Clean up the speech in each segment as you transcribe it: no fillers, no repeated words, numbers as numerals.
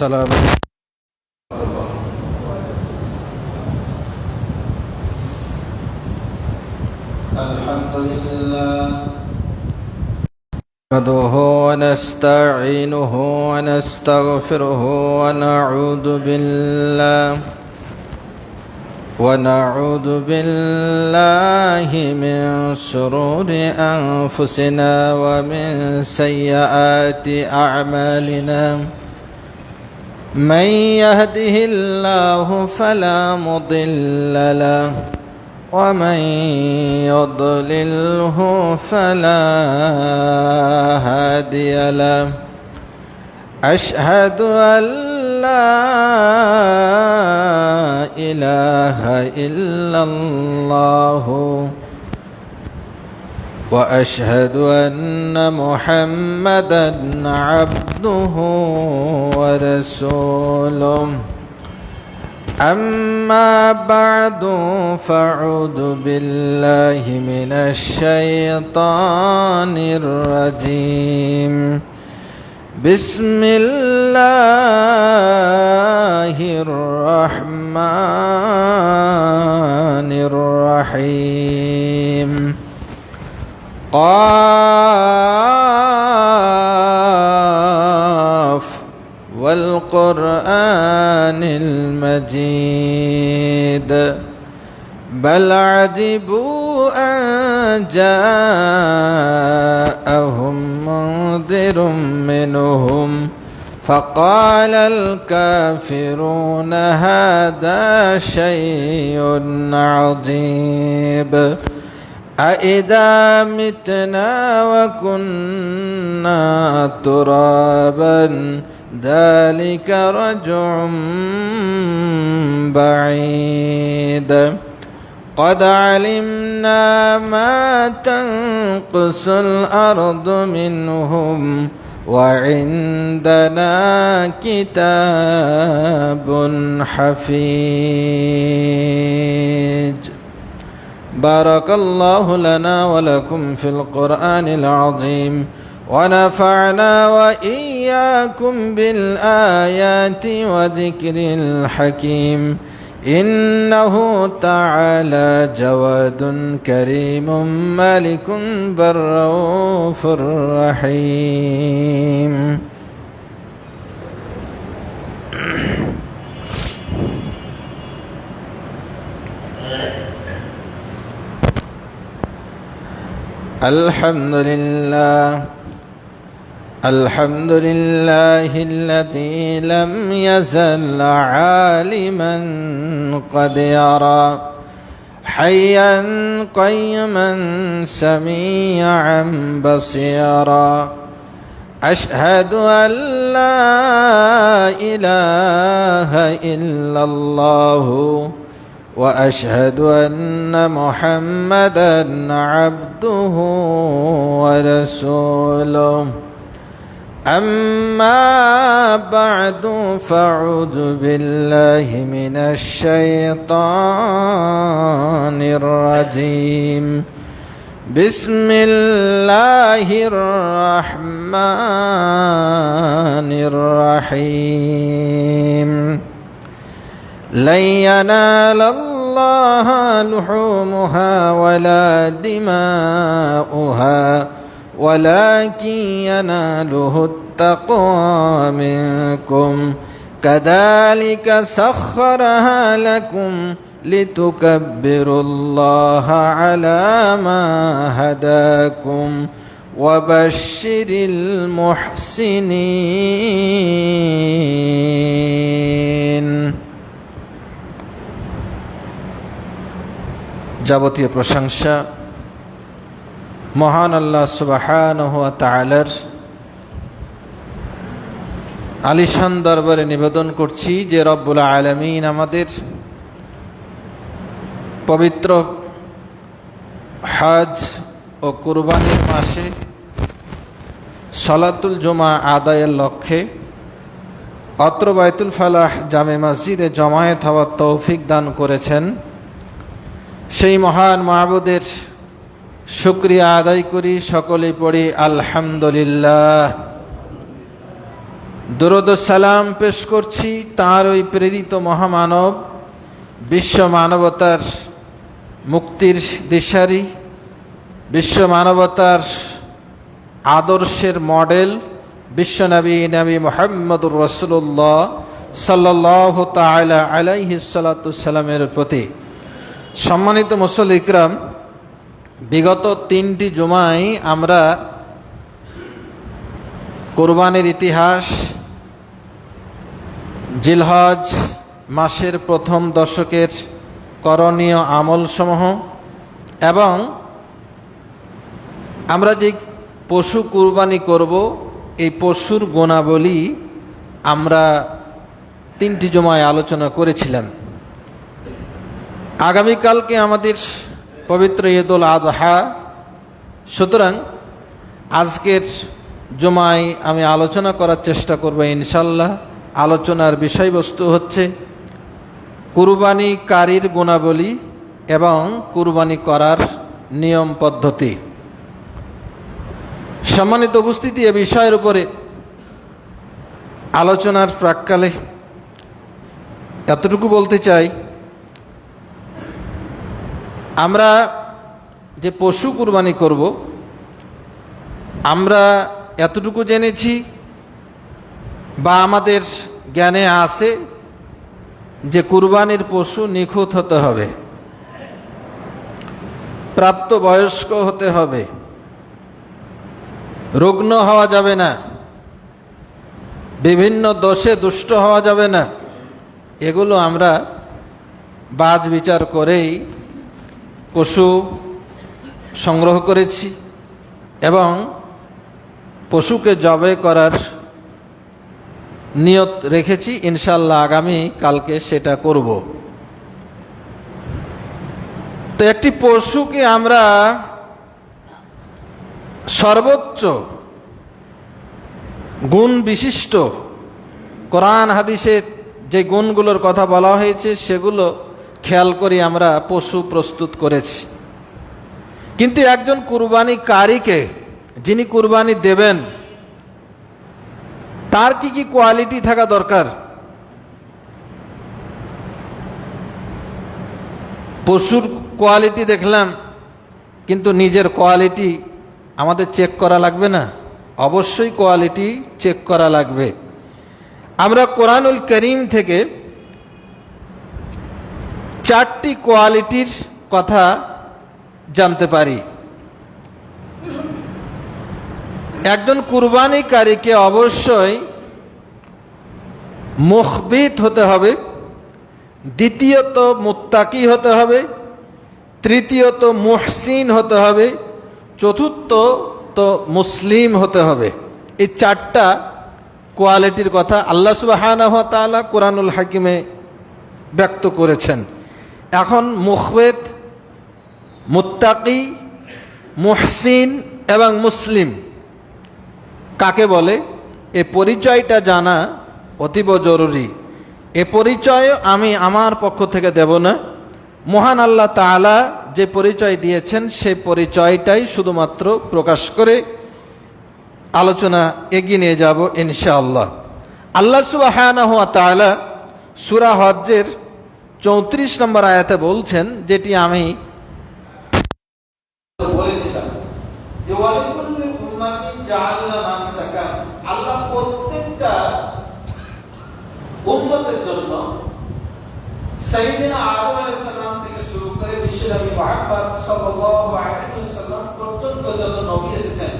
السلام الحمد لله نحمده ونستعينه ونستغفره ونعوذ بالله من شرور أنفسنا ومن سيئات أعمالنا من يهده الله فلا مضل له ومن يضلله فلا هادي له أشهد أن لا إله إلا الله وأشهد أن محمدا عبده ورسوله أما بعد فأعوذ بالله من الشيطان الرجيم بسم الله الرحمن الرحيم قاف والقرآن المجيد بل عجبوا أن جاءهم منذر منهم فقال الكافرون هذا شيء عجيب أإذا متنا وكنا ترابا ذلك رجع بعيد قد علمنا ما تنقص الأرض منهم وعندنا كتاب حفيظ بارك الله لنا ولكم في القرآن العظيم ونفعنا وإياكم بالآيات وذكر الحكيم إنه تعالى جواد كريم مالك بر رؤوف رحيم الحمد لله الذي لم يزل عالما قد يرى حيا قيما سميعا بصيرا أشهد أن لا إله إلا الله وأشهد أن محمدا عبده ورسوله أما بعد فأعوذ بالله من الشيطان الرجيم بسم الله الرحمن الرحيم لن ينال الله لحومها ولا دماؤها ولكن يناله التقوى منكم كذلك سخرها لكم لتكبروا الله على ما هداكم وبشر المحسنين যাবতীয় প্রশংসা মহান আল্লাহ সুবহানাহু ওয়া তাআলার আলিশান দরবারে নিবেদন করছি যে রব্বুল আলামিন আমাদের পবিত্র হজ ও কুরবানির মাসে সালাতুল জুমা আদায়ের লক্ষ্যে অত্র বাইতুল ফালাহ জামে মসজিদে জমায়েত হওয়ার তৌফিক দান করেছেন। সেই মহান মাবুদের শুকরিয়া আদায় করি, সকলেই পড়ি আলহামদুলিল্লাহ। দরুদ ও সালাম পেশ করছি তাঁর ওই প্রেরিত মহামানব, বিশ্ব মানবতার মুক্তির দিশারি, বিশ্ব মানবতার আদর্শের মডেল বিশ্বনবী নবী মুহাম্মদুর রাসূলুল্লাহ সাল্লাল্লাহু তাআলা আলাইহি সাল্লাতু সাল্লামের প্রতি। সম্মানিত মুসল্লি ইকরাম, বিগত 3টি জুমায় আমরা কুরবানির ইতিহাস, জিলহজ মাসের প্রথম দশকের করণীয় আমলসমূহ এবং আমরা যে পশু কুরবানি করব এই পশুর গুণাবলী আমরা 3টি জুমায় আলোচনা করেছিলাম। আগামীকালকে আমাদের পবিত্র ঈদুল আযহা, সুতরাং আজকের জুমায় আমি আলোচনা করার চেষ্টা করব ইনশাল্লাহ। আলোচনার বিষয়বস্তু হচ্ছে কুরবানিকারীর গুণাবলী এবং কুরবানি করার নিয়ম পদ্ধতি। সম্মানিত উপস্থিতি, এ বিষয়ের উপরে আলোচনার প্রাক্কালে এতটুকু বলতে চাই, আমরা যে পশু কুরবানি করব, আমরা এতটুকু জেনেছি বা আমাদের জ্ঞানে আছে যে কুরবানির পশু নিখুঁত হতে হবে, প্রাপ্তবয়স্ক হতে হবে, রুগ্ন হওয়া যাবে না, বিভিন্ন দোষে দুষ্ট হওয়া যাবে না। এগুলো আমরা বাজ বিচার করেই পশু সংগ্রহ করেছি এবং পশুকে জবাই করার নিয়ত রেখেছি। ইনশাল্লাহ আগামী কালকে সেটা করব। তো একটি পশুকে আমরা সর্বোচ্চ গুণ বিশিষ্ট কোরআন হাদিসে যে গুণগুলোর কথা বলা হয়েছে সেগুলো খেয়াল করে আমরা পশু প্রস্তুত করেছি। কিন্তু একজন কুরবানিকারীকে, যিনি কুরবানি দেবেন, তার কি কি কোয়ালিটি থাকা দরকার? পশুর কোয়ালিটি দেখলাম, কিন্তু নিজের কোয়ালিটি আমাদের চেক করা লাগবে না? অবশ্যই কোয়ালিটি চেক করা লাগবে। আমরা কোরআনুল করিম থেকে 4টি কোয়ালিটির কথা জানতে পারি। একজন কুরবানিকারীকে অবশ্যই মুখবিত হতে হবে, দ্বিতীয়ত মুত্তাকি হতে হবে, তৃতীয়ত মুহসিন হতে হবে, চতুর্থ তো মুসলিম হতে হবে। এই 4টা কোয়ালিটির কথা আল্লাহ সুবহানাহু ওয়া তাআলা কোরআনুল হাকিমে ব্যক্ত করেছেন। এখন মুখবিত, মুত্তাকি, মুহসিন এবং মুসলিম কাকে বলে, এ পরিচয়টা জানা অতীব জরুরি। এ পরিচয় আমি আমার পক্ষ থেকে দেব না, মহান আল্লাহ তাআলা যে পরিচয় দিয়েছেন সেই পরিচয়টাই শুধুমাত্র প্রকাশ করে আলোচনা এগিয়ে নিয়ে যাব ইনশাআল্লাহ। আল্লাহ সুবহানাহু ওয়া তাআলা সূরা হজ্জের 34 নম্বর আয়াতে বলছেন, যেটি আমি বলেছিলাম যে ওয়ালিকুল্লি উম্মাতিন জাআলনা মানসাকা, আল্লাহ প্রত্যেকটা উম্মতের জন্য সাইয়েদনা আদম আলাইহিস সালাম থেকে শুরু করে বিশ্বনবী মুহাম্মদ সাল্লাল্লাহু আলাইহি ওয়াসাল্লাম পর্যন্ত যত নবী এসেছেন,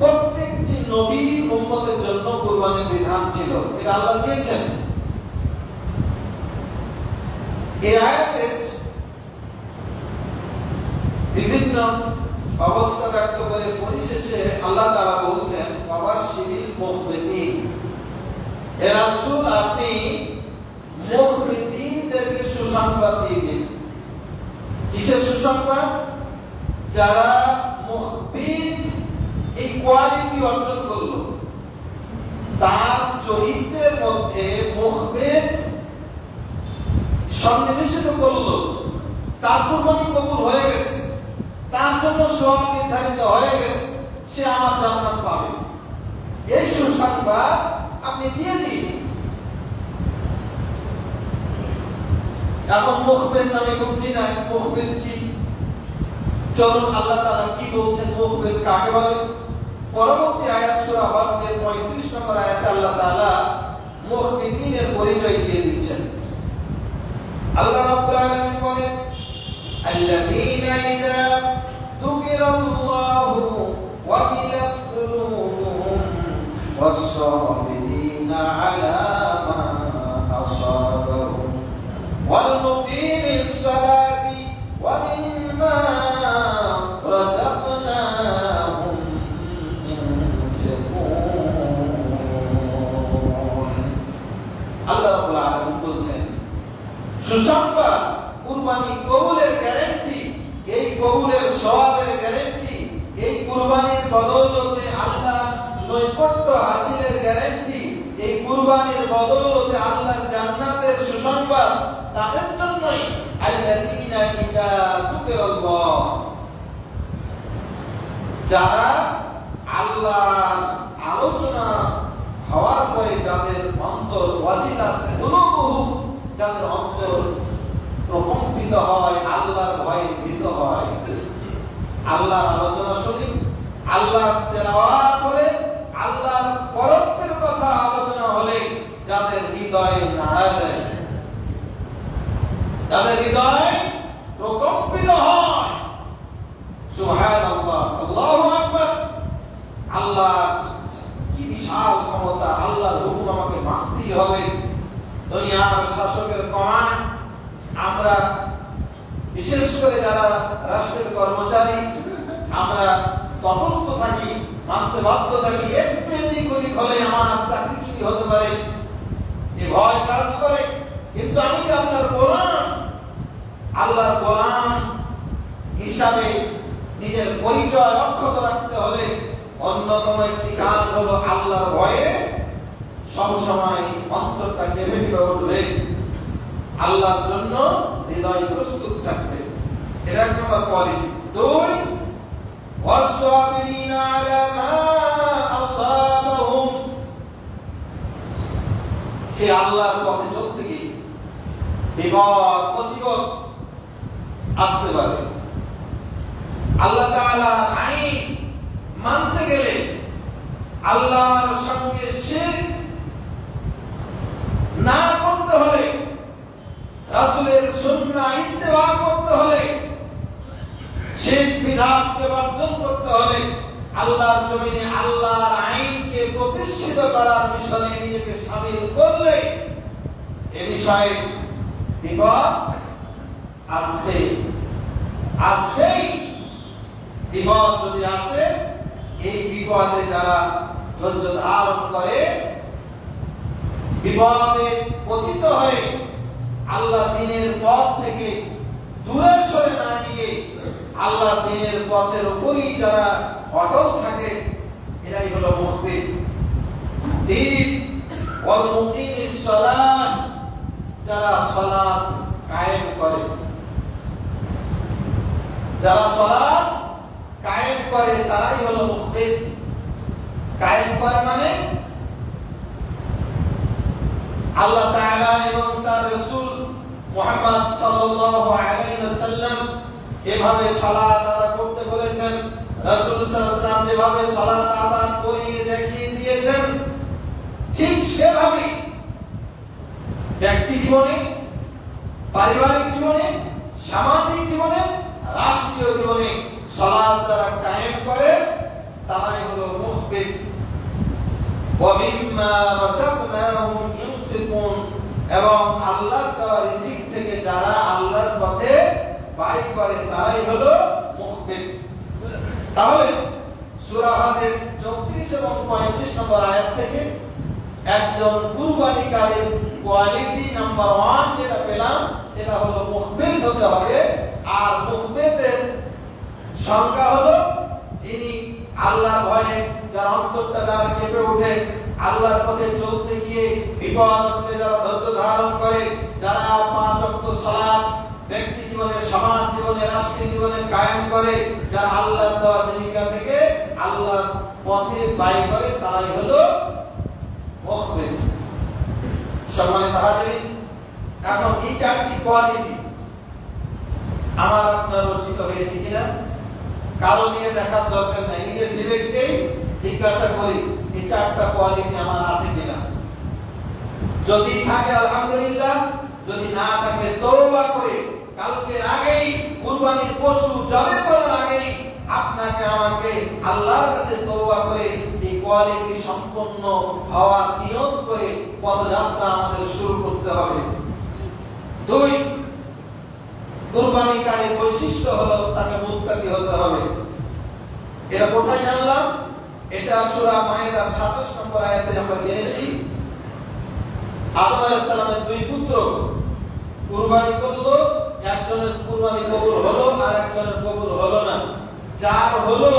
প্রত্যেকটি নবী উম্মতের জন্য কুরবানির বিধান ছিল। এটা আল্লাহ দিয়েছেন। এই আয়াতের বিভিন্ন অবস্থা ব্যক্ত করে পরিশেষে আল্লাহ তাআলা বলছেন, ওয়াবাশশিরিল মুখবিতিন, হে রাসূল আপনি মুখবিতিনদেরকে সুসংবাদ দিয়ে দিন। কিসের সুসংবাদ? যারা মুখবিত এই কোয়ালিটি অর্জন করলো, তার চরিত্রের মধ্যে মুখবিত সন্নিবেশিত করলো, তার কুরবানি কবুল হয়ে গেছে, তার জন্য সওয়াব নির্ধারিত হয়ে গেছে, সে আমার জান্নাত পাবে। এই সুসংবাদ আপনি দিয়ে দিন। এখন মুখবেদ আমি বলছি না, মুখবেদ কি? চলুন আল্লাহ তাআলা কি বলছেন, মুখবেদ কাকে বলে। পরবর্তী আয়াত সূরা হজের 35 নম্বর আয়াতে আল্লাহ তাআলা মুখবিতিনের পরিচয় দিয়ে দিচ্ছেন। আল্লাহ রাব্বুল আলামিন বলেন, আল্লাযীনা ইযা যুকিরাল্লাহু ওয়াজিলাত কুলুবুহুম ওয়াস-সাবিরিনা আলা মা আসাবাহুম ওয়াল মুকিমিস সালাতি ওয়া মিম্মা রাযাকনাহুম ইউনফিকুন। আল্লাহ রাব্বুল আলামিন বলছেন, সুসংবাদ কুরবানি কবুলের গ্যারান্টি, এই কবুলের সওয়াবের গ্যারান্টি, এই কুরবানির বদৌলতে আল্লাহর নৈকট্য হাসিলের গ্যারান্টি, এই কুরবানির বদৌলতে আল্লাহর জান্নাতের সুসংবাদ তাদের জন্যই। আল্লাযীনা ইযা যুকিরাল্লাহ, যারা আল্লাহর আলোচনা হওয়ার পরে যাদের অন্তর ওয়াজিলাত কুলুবুহুম, যাদের অন্তর প্রকম্পিত হয়, আল্লাহর ভয়ে ভীত হয়। আল্লাহর আলোচনা শুনি, আল্লাহর তেলাওয়াত হলে, আল্লাহর পরত্বের কথা আলোচনা হলে যাদের হৃদয় নাড়া দেয়, যাদের হৃদয় প্রকম্পিত হয়। সুবহানাল্লাহ, আল্লাহু আকবার। আল্লাহ কি বিশাল ক্ষমতা, আল্লাহর হুকুম আমাকে মানতেই হবে। দুনিয়ার শাসকের কমান্ড আমরা, বিশেষ করে যারা রাষ্ট্রের কর্মচারী, আমরা তটস্থ থাকি, মানতে বাধ্য থাকি। একটু এদিক ওদিক হলে আমার চাকরি চুরি হতে পারে, এ ভয় কাজ করে। কিন্তু আমি কি আপনার গোলাম? আল্লাহর গোলাম হিসাবে নিজের পরিচয় অক্ষত রাখতে হলে অন্যতম একটি কাজ হলো আল্লাহর ভয়ে সবসময় অন্তরটা কেঁপে কেঁপে উঠবে, আল্লাহর জন্য হৃদয় প্রস্তুত থাকবে। এটা এক নম্বর কোয়ালিটি। দুই, ওয়াস-সাবিরিনা আলা মা আসাবাহুম, সে আল্লাহর পথে চলতে গিয়ে বিপদ মুসিবত আসতে পারে। আল্লাহ তাআলার আইন মানতে গেলে, আল্লাহর সঙ্গে শিরক না করতে হলে, রাসূলের সুন্নাহ ইত্তেবা করতে হলে, শিরক বিদআতকে বর্জন করতে হলে, আল্লাহর জমিনে আল্লাহর আইনকে প্রতিষ্ঠিত করার মিশনে নিজেকে শামিল করলে এ বিষয়ে বিপদ আসবেই। বিপদ যদি আসে, এই বিপদে যারা ধৈর্য ধারণ করে, বিপদে পতিত হয়ে আল্লাহ দ্বীনের পথ থেকে দূরে সরে না গিয়ে আল্লাহ দ্বীনের পথের উপরই যারা অটল থাকে, এরাই হলো মুখবিত। তিন, ওয়াল মুকিমিস সালাত, যারা সালাত কায়েম করে, যারা সালাত কায়েম করে তারাই হলো মুখবিত। কায়েম করে মানে আল্লাহ তাআলা এবং তার রাসূল মুহাম্মদ সাল্লাল্লাহু আলাইহি ওয়াসাল্লাম যেভাবে সালাত আদায় করতে বলেছেন, রাসূল সাল্লাল্লাহু আলাইহি ওয়াসাল্লাম যেভাবে সালাত আদায় করিয়ে দেখিয়ে দিয়েছেন, ঠিক সেভাবে ব্যক্তি জীবনে, পারিবারিক জীবনে, সামাজিক জীবনে, রাষ্ট্রীয় জীবনে সালাত যারা কায়েম করে তারাই হলো মুখবিত। ওয়া মিম্মা রাযাকনাহুম ইউনফিকুন, এবং আল্লাহর দেওয়া রিজিক থেকে যারা আল্লাহর পথে ব্যয় করে তারাই হলো মুখবিত। তাহলে সূরা হজের 34 এবং 35 নম্বর আয়াত থেকে একজন কুরবানিকারীর কোয়ালিটি নাম্বার 1 যেটা পেলাম সেটা হলো মুখবিত হতে হবে। আর মুখবিতের সংজ্ঞা হলো যিনি আল্লাহর ভয়ে, যার অন্তরটা যার কেঁপে ওঠে, আল্লাহর পথে চলতে গিয়ে বিপদ আসলে যারা ধৈর্য ধারণ করে, যারা 5 ওয়াক্ত সালাত ব্যক্তি জীবনে, সমাজ জীবনে, রাষ্ট্রীয় জীবনে কায়েম করে, যারা আল্লাহর দেওয়া জীবিকা থেকে আল্লাহর পথে ব্যয় করে, তারাই হলো মুখবির। সম্মানিত হাজিরিন, এখন এই চারটি কোয়ালিটি আমার আপনার রচিত হয়েছে কিনা কারো দিকে দেখার দরকার নাই, নিজের বিবেককেই জিজ্ঞাসা করি এই চারটা কোয়ালিটি আমার আছে কিনা। যদি থাকে আলহামদুলিল্লাহ, যদি না থাকে তওবা করে কালকের আগেই কুরবানির পশু জবে করার আগেই আপনাকে আমাকে আল্লাহর কাছে তওবা করে এই কোয়ালিটি সম্পন্ন হওয়ার নিয়ত করে পদযাত্রা আমাদের শুরু করতে হবে। 2, কুরবানিকারীর বৈশিষ্ট্য হলো তাকে মুত্তাকি হতে হবে। এটা কোথায় জানলাম? এটা সূরা মায়েদার 27 নম্বর আয়াতে আমরা জেনেছি। আদম আলাইহিস সালামের 2 পুত্র কুরবানি করলো, একজনের কুরবানি কবুল হলো আর একজনের কবুল হলো না। যার হলো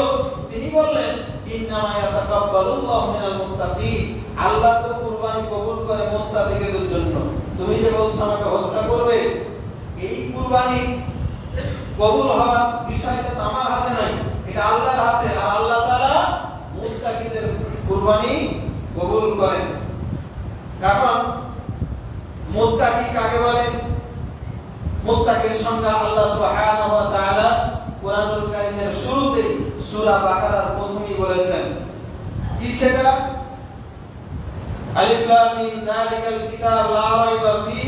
তিনি বললেন ইন্নামা ইয়াতাকাব্বালুল্লাহু মিনাল মুত্তাকিন, আল্লাহ তো কুরবানি কবুল করে মুত্তাকিদের জন্য। তুমি যে বলছো আমাকে হত্যা করবে, এই কুরবানি কবুল হওয়ার বিষয়টা তো আমার হাতে নাই, এটা আল্লাহর হাতে। আর আল্লাহ তাআলা মুত্তাকিদের কুরবানি কবুল করেন। এখন মুত্তাকি কাকে বলে? মুত্তাকির সংজ্ঞা আল্লাহ সুবহানাহু ওয়া তাআলা কোরআনুল কারীমের শুরুতে সূরা বাকারার প্রথমেই বলেছেন। কি সেটা? আলিফ লাম মিম যালিকাল কিতাব লা রাইবা ফি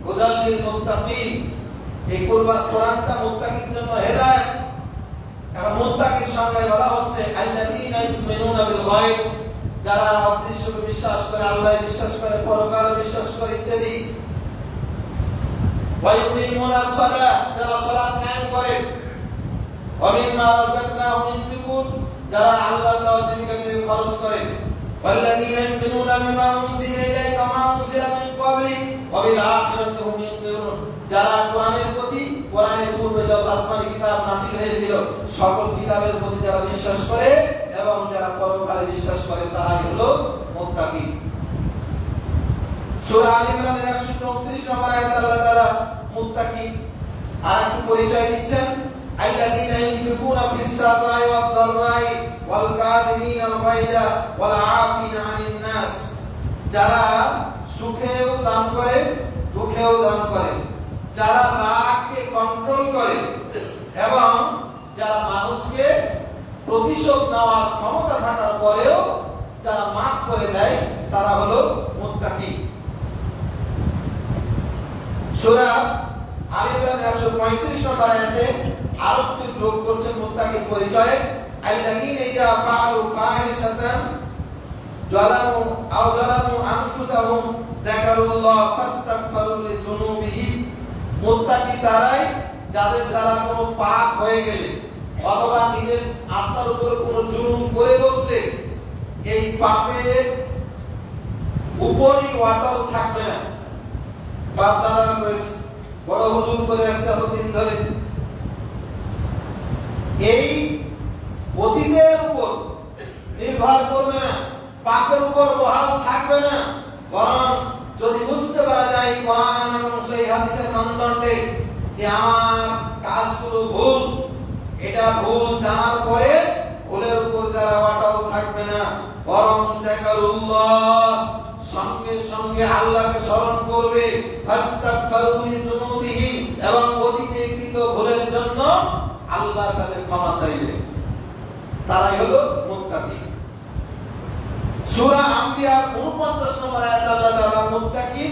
হুদাল লিল মুত্তাকিন। এই কোরআনটা মুত্তাকির জন্য হেদায়েত। এখন মুত্তাকির সংজ্ঞায় বলা হচ্ছে আল্লাযীনা ইউমিনুনা বিল গায়ব, যারা অদৃশ্যকে বিশ্বাস করে, আল্লাহকে বিশ্বাস করে, পরকালে বিশ্বাস করে ইত্যাদি। ওয়া ইউকিমুনাস সালাত, যারা সালাত কায়েম করে। ওয়া মিম্মা রাযাকনাহুম ইউনফিকুন, যারা আল্লাহর দেওয়া জীবিকা থেকে খরচ করে। ওয়াল্লাযীনা ইউমিনুনা বিমা উনজিলা ইলাইকা ওয়া মা উনজিলা মিন ক্বাবলিক ওয়া বিল আখিরাতি হুম ইউকিনুন, যারা কোরআনের প্রতি, কোরআনের পূর্বে যত আসমানী কিতাব নাযিল হয়েছিল সকল কিতাবের প্রতি যারা বিশ্বাস করে এবং যারা পরকালে বিশ্বাস করে তারাই হলো মুত্তাকি। সূরা আলে ইমরানের 134 নম্বর আয়াতে আল্লাহ তাআলা মুত্তাকি আরেকটি পরিচয় দিচ্ছেন, আল্লাযীনা ইউনফিকুনা ফিস সাররাই ওয়াদ দাররাই ওয়াল কাযিমিনাল গায়যা ওয়াল আফিনা আনিন নাস, যারা সুখেও দান করে দুঃখেও দান করে, যারা রাগকে কন্ট্রোল করে এবং যারা মানুষকে প্রতিশোধ নেওয়ার ক্ষমতা থাকার পরেও যারা মাফ করে দেয় তারা হলো মুত্তাকি। সূরা আলে ইমরান 135 নম্বর আয়াতে আরেকটি যোগ করছেন মুত্তাকির পরিচয়ে, আল্লাযীনা ইযা ফাআলু ফাহিশাতান যালামু আও যালামু আনফুসাহুম যাকারুল্লাহ ফাস্তাগফিরু লিযুনুবিহিম। মুত্তাকি তারাই যাদের দ্বারা কোনো পাপ হয়ে গেলে অথবা নিজের আত্মার উপর কোনো জুলুম করে বসলে এই পাপের উপরই ওয়াটাও থাকবে না। বাপ দাদারা করেছে, বড় হুজুর করে আসছে এতদিন ধরে, এই অতীতের উপর নির্ভর করবে না, পাপের উপর বহাল থাকবে না। বরং যদি বুঝতে পারা যায় কোরআন এবং সেই হাদিসের মানদণ্ডে যে আমার কাজগুলো ভুল, এটা ভুল জানার পরে ভুলের উপর যারা অটল থাকবে না, বরং যাকারুল্লাহ সঙ্গে সঙ্গে আল্লাহকে স্মরণ করবে, ফাস্তাগফিরু লিযুনুবিহিম এবং অতীতে কৃত ভুলের জন্য আল্লাহর কাছে ক্ষমা চাইবে, তারাই হলো মুত্তাকি। সূরা আম্বিয়ার 49 নম্বর আয়াতে আল্লাহ তাআলা মুত্তাকি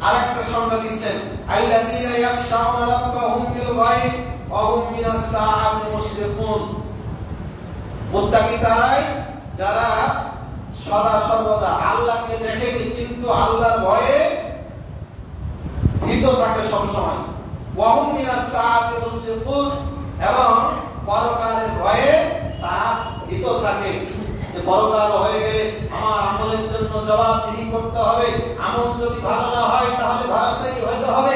আরেকটা সংজ্ঞা দিচ্ছেন, আল্লাযীনা ইয়াখশাউনা রাব্বাহুম বিল গায়ব ওয়া হুম মিনাস সাআতি মুশরিকুন। মুত্তাকি তারাই যারা সদা সর্বদা আল্লাহকে দেখেনি কিন্তু আল্লাহর ভয়ে ভীত থাকে সব সময়। ওয়া হুম মিনাস সাআতি মুশরিকুন, এবং পরকালের ভয়ে তারা ভীত থাকে যে পরকাল হয়ে গেলে আমার আমলের জন্য জবাবদিহি করতে হবে, আমল যদি ভালো না হয় তাহলে ভাষাই হতে হবে।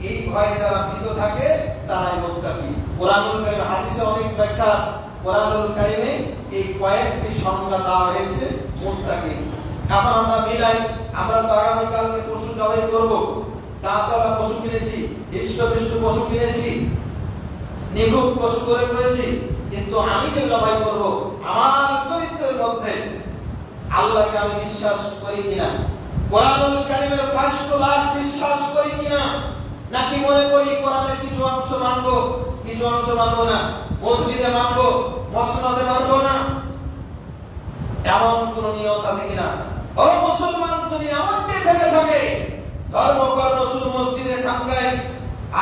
এই ভয়ে যারা ভীত থাকে তারাই মুত্তাকি। কোরআনুল কারীম হাদিসে অনেক ব্যাখ্যা আছে, কোরআনুল কারীমে এই কয়েকটি সংজ্ঞা দেওয়া হয়েছে মুত্তাকি। এখন আমরা মিলাই, আমরা তো আগামী কালকে পশু জবাই করব, দাঁতওয়ালা পশু কিনেছি, হৃষ্টপুষ্ট পশু কিনেছি, নিখুঁত পশু করে করেছি, কিন্তু আমি যে জবাই করব আমার চরিত্রের মধ্যে আল্লাহকে আমি বিশ্বাস করি কিনা, কোরআনুল কারীমের ফাঁসগুলা বিশ্বাস করি কিনা, নাকি মনে করি কোরআনের কিছু অংশ মানবো কিছু অংশ মানবো না, মসজিদে মানবো মসনদে মানবো না, এমন কোন নিয়ত আছে কিনা? ও মুসলমান, যদি এমনটি থেকে থাকে ধর্ম কর্ম শুধু মসজিদে খানকায়,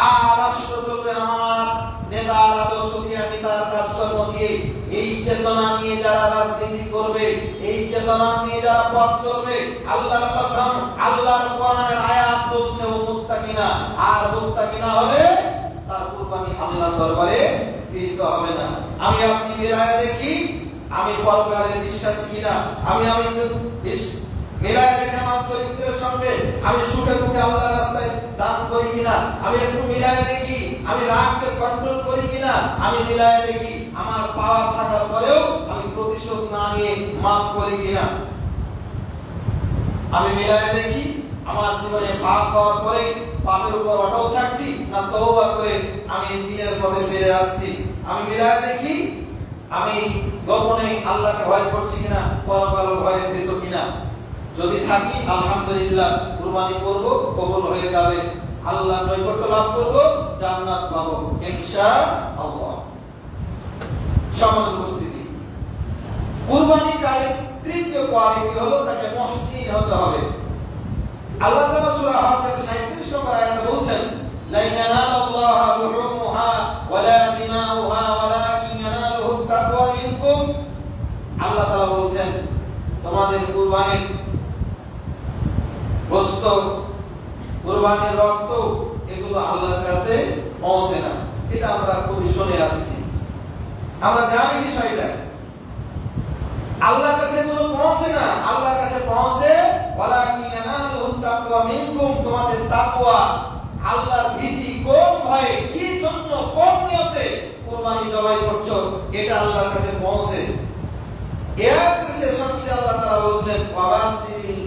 আর রাষ্ট্র চলবে আমার নেতার আদর্শ দিয়ে, আমি তার কাজকর্ম দিয়ে, এই চেতনা নিয়ে যারা রাজনীতি করবে, এই চেতনা নিয়ে যারা পথ চলবে, আল্লাহর কসম, আল্লাহর কোরআনের আয়াত বলছে ও মুত্তাকিনা, আর মুত্তাকিনা হলে তার কুরবানি আল্লাহর দরবারে গৃহীত হবে না। আমি আপনি মিলায় দেখি আমি পরকালে বিশ্বাসী কিনা, আমি মিলায় দেখে আমার চরিত্রের সঙ্গে আমি সুখে দুঃখে আল্লাহর রাস্তায় দান করি কিনা, আমি একটু মিলায় দেখি আমি রাগকে কন্ট্রোল করি কিনা, আমি মিলায় দেখি আমার পাওয়া থাকার পরেও আমি প্রতিশোধ না নিয়ে মাফ করি কিনা, আমি মিলায় দেখি আমার জীবনে পাপ পাওয়ার পরে পাপের উপর অটল থাকছি না তওবা করে আমি দিনের পথে ফিরে আসছি, আমি মিলায় দেখি আমি গোপনে আল্লাহকে ভয় করছি কিনা, পরকাল ভয়ে ভীত কিনা। যদি থাকি আলহামদুলিল্লাহ, কুরবানি করব, কবুল হয়ে যাবে, আল্লাহর নৈকট্য লাভ করব, জান্নাত পাবো ইনশাআল্লাহ। সম্মানিত উপস্থিতি, কুরবানিকারীর তৃতীয় কোয়ালিটি হলো তাকে মুহসিন হতে হবে। আল্লাহ তাআলা সূরা হাজের 37 নম্বর আয়াতে বলছেন, লা ইয়ানালুল্লাহা লুহুমুহা ওয়ালা দিমাউহা ওয়ালাকিন ইয়ানালুহু তাকওয়া মিনকুম। আল্লাহ তাআলা বলছেন তোমাদের কুরবানির গোশত, কুরবানির রক্ত, এগুলো আল্লাহর কাছে পৌঁছে না। এটা আমরা খুবই শুনে আসছি, আমরা জানি বিষয়টা, আল্লাহর কাছে এগুলো পৌঁছে না। আল্লাহর কাছে পৌঁছে ওয়ালাকিন ইয়ানালুহু তাকওয়া মিনকুম, তোমাদের তাকওয়া, আল্লাহর ভীতি, কোন ভয়ে, কি জন্য, কোন নিয়তে কুরবানি জবাই করছো, এটা আল্লাহর কাছে পৌঁছে। এর শেষ অংশে আল্লাহ তাআলা বলছেন ওয়াবাশশিরিল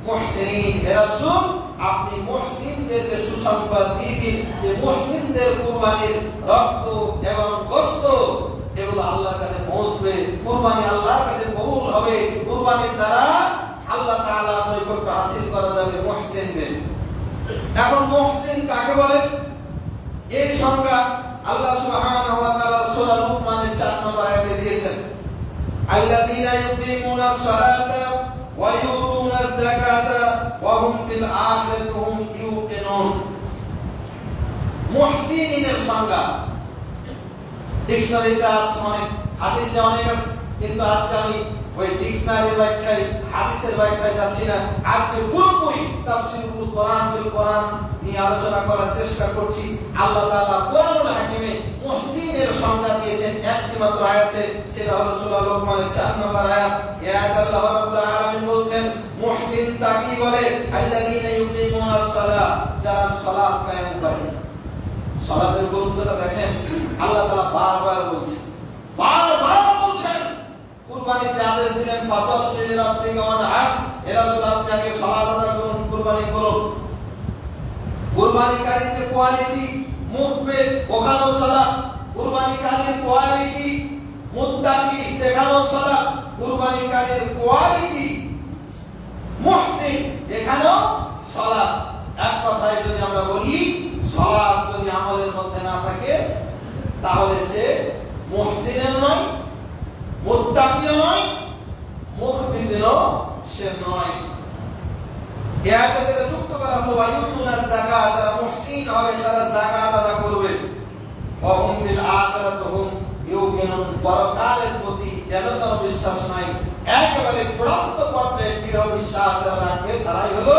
মুহসিনিন, হে রাসূল আপনি মুহসিনদেরকে সুসংবাদ দিয়ে দিন যে মুহসিনদের কুরবানির রক্ত এবং গোশত এগুলো আল্লাহর কাছে পৌঁছবে, কুরবানি আল্লাহর কাছে কবুল হবে, কুরবানির দ্বারা আল্লাহ তাআলা নৈকট্য হাসিল করা যাবে মুহসিনদের। এখন মুহসিন কাকে বলে? এর সংজ্ঞা আল্লাহ সুবহানাহু ওয়া তাআলা সূরা লুকমানের 4 নম্বর আয়াতে দিয়েছেন, আল্লাযীনা ইউকিমুনাস সালাতা ওয়া ইউতুনাজ যাকাতা ওয়া হুম বিল আখিরাতি হুম ইউকিনুন। মুহসিনের সংজ্ঞা ডিকশনারিতে আছে অনেক, হাদিসে অনেক আছে, কিন্তু আজকে আমি ওই ডিকশনারির ব্যাখ্যায়, হাদিসের ব্যাখ্যায় যাচ্ছি না। আজকে পুরোপুরি তাফসীরুল কোরআন বিল কোরআন নিয়ে আলোচনা করার চেষ্টা করছি। আল্লাহ তাআলা কোরআনুল হাকিমে মুহসিনের সংজ্ঞা দিয়েছেন একটি মাত্র আয়াতে, সেটা হলো সূরা লুকমানের 4 নম্বর আয়াত। এই আয়াতে আল্লাহ রাব্বুল আলামিন বলছেন মুহসিন তাকে বলে আল্লাযীনা ইউকিমুনাস সালাহ, যারা সালাত কায়েম করে। সালাতের গুরুত্বটা দেখেন, আল্লাহ তাআলা বারবার বলছেন, কুরবানিতে আদেশ দিলেন ফাসাল্লি লিরাব্বিকা ওয়ানহার, এ রাসূল আপনি আগে সালাত আদায় করুন, কুরবানি করুন। কুরবানিকারীর যে কোয়ালিটি, মুখবের ওখানেও সালাত, কুরবানিকারীর কোয়ালিটি মুত্তাকি, সেখানেও সালাত, কুরবানিকারীর কোয়ালিটি মুহসিন, এখানেও সালাত। এক কথায় যদি আমরা বলি, সালাত যদি আমলের মধ্যে না থাকে তাহলে সে মুহসিনের নয়, মুত্তাকিও নয়, মুখবিদিনও সে নয়। এতে যেটা যুক্ত করা হলো ওয়ায়ুতুনাজ যাকাত, যারা মুহসিন হবে তারা যাকাত আদা করবে। ওয়া হুম বিল আখিরাতি হুম ইউকিনুন, পরকালের প্রতি যেন তার বিশ্বাস নাই, একেবারে চূড়ান্ত পর্যায়ে দৃঢ় বিশ্বাস যারা রাখবে তারাই হলো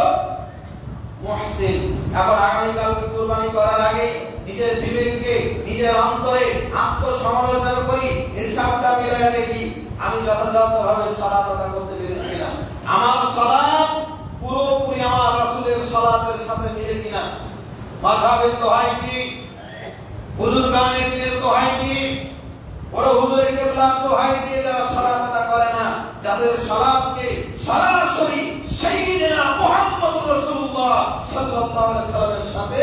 মুহসিন। এখন আগামীকালকে কুরবানি করার আগে নিজের বিবেককে, নিজের অন্তরে আত্মসমালোচনা করি, হিসাবটা মিলাইয়া দেখি আমি যথাযথভাবে সালাত আদা করতে পেরেছি কিনা, আমার সালাত পুরোপুরি আমার রাসূলের সালাতের সাথে মিলে কিনা। মাযহাবের দোহাই দি, বুজুর্গানে দ্বীনের দোহাই দি, বড় হুজুরে কেবলার দোহাই দিয়ে যারা সালাত আদা করে না, যাদের সালাতকে সরাসরি সাইয়্যিদিনা মুহাম্মদুর রাসূলুল্লাহ সাল্লাল্লাহু আলাইহি ওয়াসাল্লামের সাথে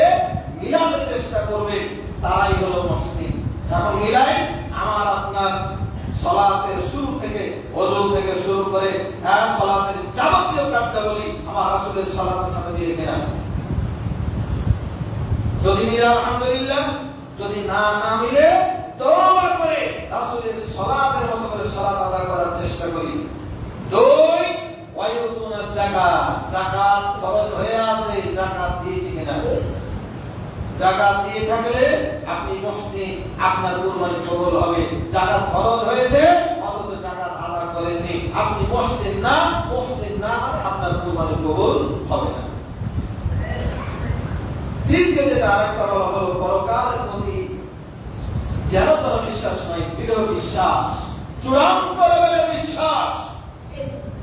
মিলাতে চেষ্টা করবে, তারাই হলো মুহসিন। এখন মিলাই আমার আপনার সালাতের শুরু থেকে, ওযু থেকে শুরু করে সালাত রাসূলের সালাতের সাথে মিলে কিনা। যদি মিলে আলহামদুলিল্লাহ, যদি না মিলে তওবা করে রাসূলের সালাতের মতো করে সালাত আদায় করার চেষ্টা করি। দুই, ওয়ায়ুতুনা যাকাত, যাকাত ফরজ হয়ে আছে, যাকাত দিয়েছি কিনা। যাকাত দিয়ে থাকলে আপনি মুহসিন, আপনার কুরবানি কবুল হবে। যাকাত ফরজ হয়েছে অথচ যাকাত আদায় করেননি, আপনি মুহসিন না মানে আপনার কুরবানি কবুল হবে না। তৃতীয় যেটা আরেকটা বলা হলো, পরকালের প্রতি যেন তোর বিশ্বাস নয়, দৃঢ় বিশ্বাস, চূড়ান্ত লেভেলের বিশ্বাস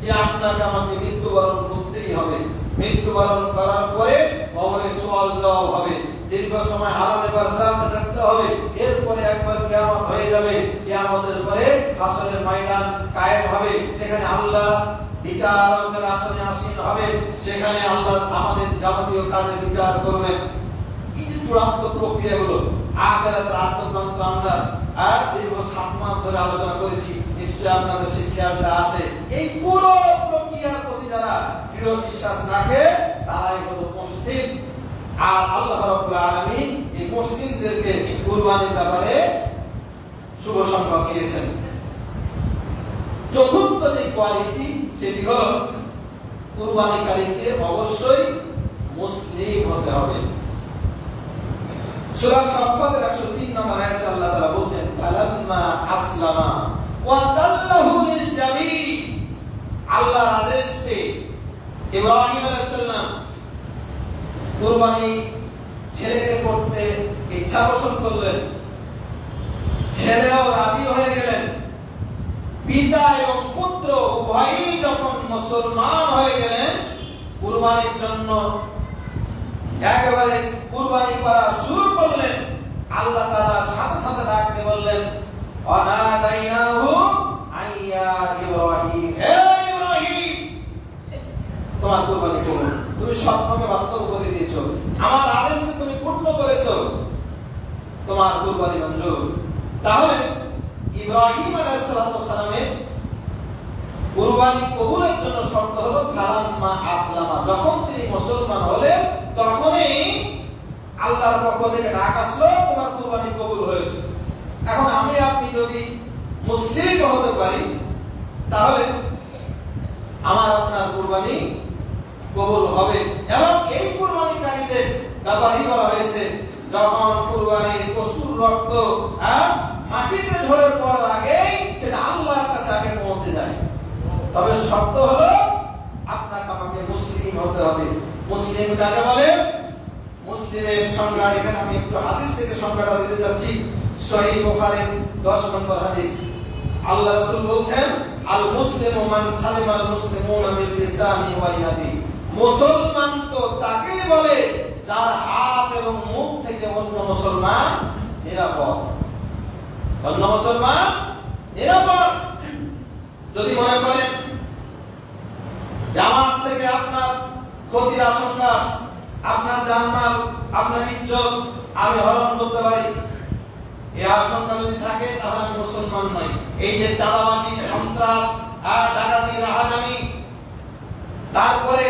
যে আপনাকে আমাকে মৃত্যুবরণ করতেই হবে। মৃত্যুবরণ করার পরে কবরে সুয়াল জবাব হবে, দীর্ঘ সময় আলামে বারজাখে থাকতে হবে, এরপরে একবার কিয়ামত হয়ে যাবে। কিয়ামতের পরে হাসরের ময়দান কায়েম হবে, সেখানে আল্লাহ বিচারকের আসনে আসীন হবে, সেখানে আল্লাহ আমাদের যাবতীয় কাজের বিচার করবেন। এই যে চূড়ান্ত প্রক্রিয়াগুলো, আখিরাতের আত্মগ্রন্থ আমরা দীর্ঘ 7 মাস ধরে আলোচনা করেছি, নিশ্চয়ই আপনাদের শিক্ষাটা আছে। এই পুরো প্রক্রিয়ার প্রতি যারা দৃঢ় বিশ্বাস রাখে তারাই হলো মুহসিন। আর আল্লাহ রাব্বুল আলামিন এই মুহসিনদেরকে কুরবানির ব্যাপারে শুভ সংবাদ দিয়েছেন। চতুর্থ যে কোয়ালিটি সেটি হলো কুরবানিকারীকে অবশ্যই মুসলিম হতে হবে। সূরা সাফফাতের 103 নম্বর আয়াতে আল্লাহ তাআলা বলেন, ফালাম্মা আসলামা ওয়া তাল্লাহু লিল জামিন। আল্লাহর আদেশ পেয়ে ইব্রাহিম আলাইহিস সালাম কুরবানি ছেলেকে করতে ইচ্ছা পোষণ করলেন, ছেলেও রাজি হয়ে গেলেন। পিতা এবং পুত্র উভয়ই যখন মুসলমান হয়ে গেলেন, কুরবানির জন্য একেবারে কুরবানি করা শুরু করলেন, আল্লাহ তাআলা সাথে সাথে ডাকতে বললেন, অনাদাইনাহু আইয়া ইব্রাহিম, হে ইব্রাহিম তোমার কুরবানি করো, তুমি স্বপ্নকে বাস্তব করে দিয়েছো, আমার আদেশ তুমি পূর্ণ করেছো, তোমার কুরবানি মঞ্জুর। তাহলে ইব্রাহিম আলাইহিস সালামের কুরবানি কবুলের জন্য শর্ত হলো ফালাম্মা আসলামা, যখন তিনি মুসলমান হলেন তখনই আল্লাহর পক্ষ থেকে ডাক আসলো, তোমার কুরবানি কবুল হয়েছে। এখন আমি আপনি যদি মুসলিম হতে পারি তাহলে আমার আপনার কুরবানি কবুল হবে। এবং এই কুরবানিকারীদের ব্যাপারই বলা হয়েছে, যখন কুরবানির পশুর রক্ত মাটিতে ঝরে পড়ার আগেই সেটা আল্লাহর কাছে আগে পৌঁছে যায়। তবে শর্ত হলো আপনাকে আমাকে মুসলিম হতে হবে। মুসলিম কাকে বলে? মুসলিমের সংজ্ঞা এখানে আমি একটু হাদিস থেকে সংজ্ঞাটা দিতে যাচ্ছি। সহিহ বুখারীর 10 নম্বর হাদিস, আল্লাহ রাসূল বলেন, আল মুসলিমু মান সালিমাল মুসলিমুনা মিন লিসানি ওয়া ইয়াদি। মুসলমান তো তাকেই বলে যার হাত এবং মুখ থেকে অন্য মুসলমান নিরাপদ। অন্য মুসলমান নিরাপদ। যদি মনে করেন জামাত থেকে আপনার ক্ষতির আশঙ্কা, আপনার জানমাল, আপনার ইজ্জত আমি হরণ করতে পারি, এই আশঙ্কা যদি থাকে তাহলে আমি মুসলমান নই। এই যে চাঁদাবাজি, সন্ত্রাস আর ডাকাতি, রাহাজানি, তারপরে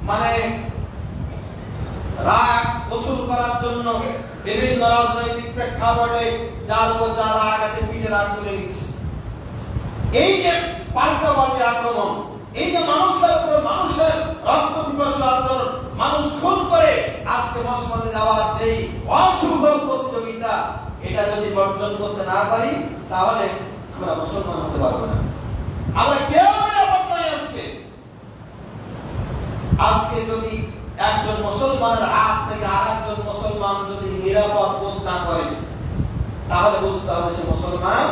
মানে রাগ ওসুল করার জন্য বিভিন্ন রাজনৈতিক প্রেক্ষাপটে যার উপর যার রাগ আছে পিঠে রাগ তুলে নিচ্ছে, এই যে পাল্টাপাল্টি আক্রমণ, এই যে মানুষের উপর মানুষের রক্ত পিপাসু আক্রমণ, মানুষ খুন করে আজকে মসজিদে যাওয়ার যেই অশুভ প্রতিযোগিতা, এটা যদি বর্জন করতে না পারি তাহলে আমরা মুসলমান হতে পারবো না। আমরা কেউ নিরাপদ নই। আজকে যদি একজন মুসলমানের হাত থেকে আরেকজন মুসলমান যদি নিরাপদ বোধ না করে তাহলে বুঝতে হবে সে মুসলমান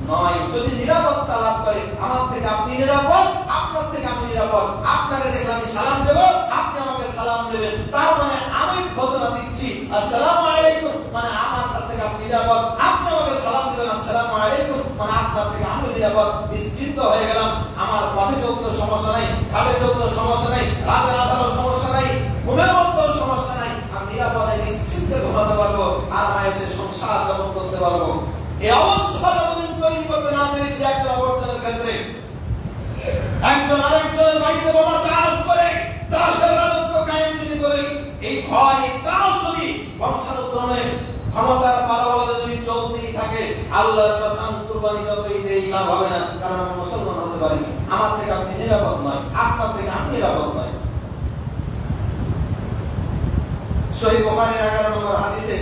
নয়। যদি নিরাপত্তা লাভ করে, আমার থেকে আপনি নিরাপদ, আপনার থেকে আমি নিরাপদ, আপনাকে দেখলে আমি সালাম দেব, আপনি আমাকে সালাম দেবেন, তার মানে আমি ঘোষণা দিচ্ছি আসসালামু আলাইকুম, মানে আমার কাছ থেকে আপনি নিরাপদ, আপনি আমাকে সালাম দেবেন আসসালামু আলাইকুম, মানে আপনার থেকে আমি নিরাপদ। নিশ্চিন্ত হয়ে গেলাম, আমার পথে চলতে সমস্যা নাই, ঘাটে চলতে সমস্যা নাই, রাতে রাতারও সমস্যা নাই, ঘুমের মধ্যেও সমস্যা নাই, আমি নিরাপদে নিশ্চিন্তে ঘুমাতে পারবো, আর মায়ের সংসার যাপন করতে পারবো। এই অবস্থা যতদিন তৈরি করতে না পেরেছি একটা অবর্তনের ক্ষেত্রে, একজন আরেকজনের বাড়িতে বোমা চার্জ করে 10 এই ভয় এই ত্রাস যদি বংশানুক্রমে ক্ষমতার পালাবদলে যদি চলতেই থাকে, আল্লাহর কসম কুরবানি যতই দেই লাভ হবে না, কারণ আমরা মুসলমান হতে পারিনি। আমার থেকে আপনি নিরাপদ নয়, আপনার থেকে আমি নিরাপদ নয়। সহিহ বুখারীর 11 নম্বর হাদিসে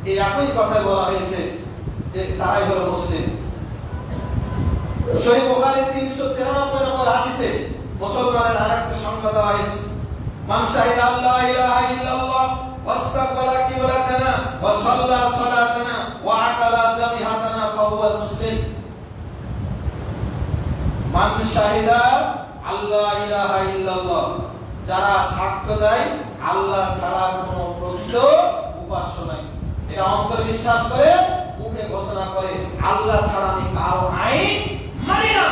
এই একই কথা বলা হয়েছে যে তারাই হলো মুসলিম। সহিহ বুখারীর 393 নম্বর হাদিসে মুসলমানের আরেকটা সংজ্ঞা দেওয়া হয়েছে, মান শাহিদা আল্লাহ ইলাহা ইল্লাল্লাহ ওয়াস্তাকবালা কিবলাতানা ওয়া সাল্লা সালাতানা ওয়া আকালা জামিহাতানা ফাহুয়া মুসলিম। মান শাহিদা আল্লাহ ইলাহা ইল্লাল্লাহ, যারা সাক্ষ্য দেয় আল্লাহ ছাড়া কোনো প্রকৃত উপাস্য নাই, এটা অন্তরে বিশ্বাস করে মুখে ঘোষণা করে আল্লাহ ছাড়া আমি কারো আইন মানি না,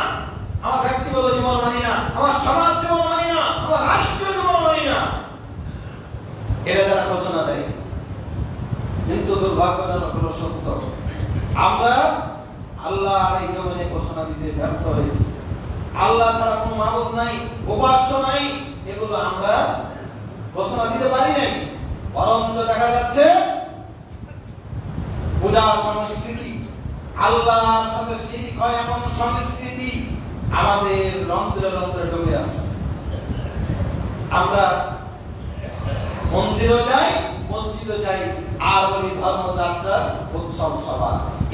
আমার ব্যক্তিগত জীবন মানি না, আমার সমাজ জীবন মানি না, আমার রাষ্ট্রীয় জীবন মানি না, এটা যারা ঘোষণা দেয়। কিন্তু দুর্ভাগ্যজনক হলো সত্য, আমরা আল্লাহ এই জমিনে ঘোষণা দিতে ব্যর্থ হয়েছি। আল্লাহ ছাড়া কোনো মাবুদ নাই, উপাস্য নাই, এগুলো আমরা ঘোষণা দিতে পারি নাই। বরঞ্চ দেখা যাচ্ছে পূজা সংস্কৃতি, আল্লাহর সাথে শিরক হয় এমন সংস্কৃতি আমাদের রন্ধ্রে রন্ধ্রে ঢুকে আছে। আমরা মন্দিরও যাই, মসজিদও যাই, আর বলি ধর্মযাত্রা উৎসব সভা।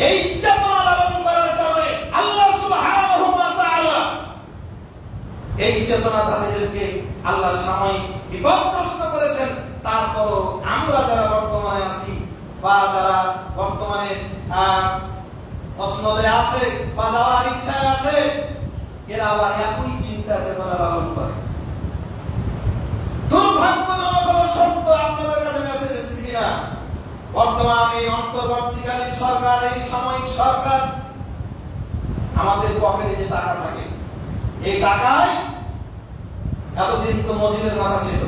এই চেতনা লালন করার কারণে আল্লাহ সুবহানাহু ওয়া তাআলা এই চেতনা তাদেরকে আল্লাহ সাময়িক বিপদগ্রস্ত করেছেন। তারপরও আমরা যারা বর্তমানে আছি বা যারা বর্তমানে প্রশ্নদে আছে বা যাওয়ার ইচ্ছা আছে, এরা আবার একই চিন্তা চেতনা লালন করে। দুর্ভাগ্যজনক হলো সত্য, আপনাদের কাছে মেসেজ এসেছে কিনা, বর্তমান এই অন্তর্বর্তীকালীন সরকার, এই সাময়িক সরকার, আমাদের পকেটে যে টাকা থাকে, এই টাকায় এতদিন তো মজিদের মাথা ছিল,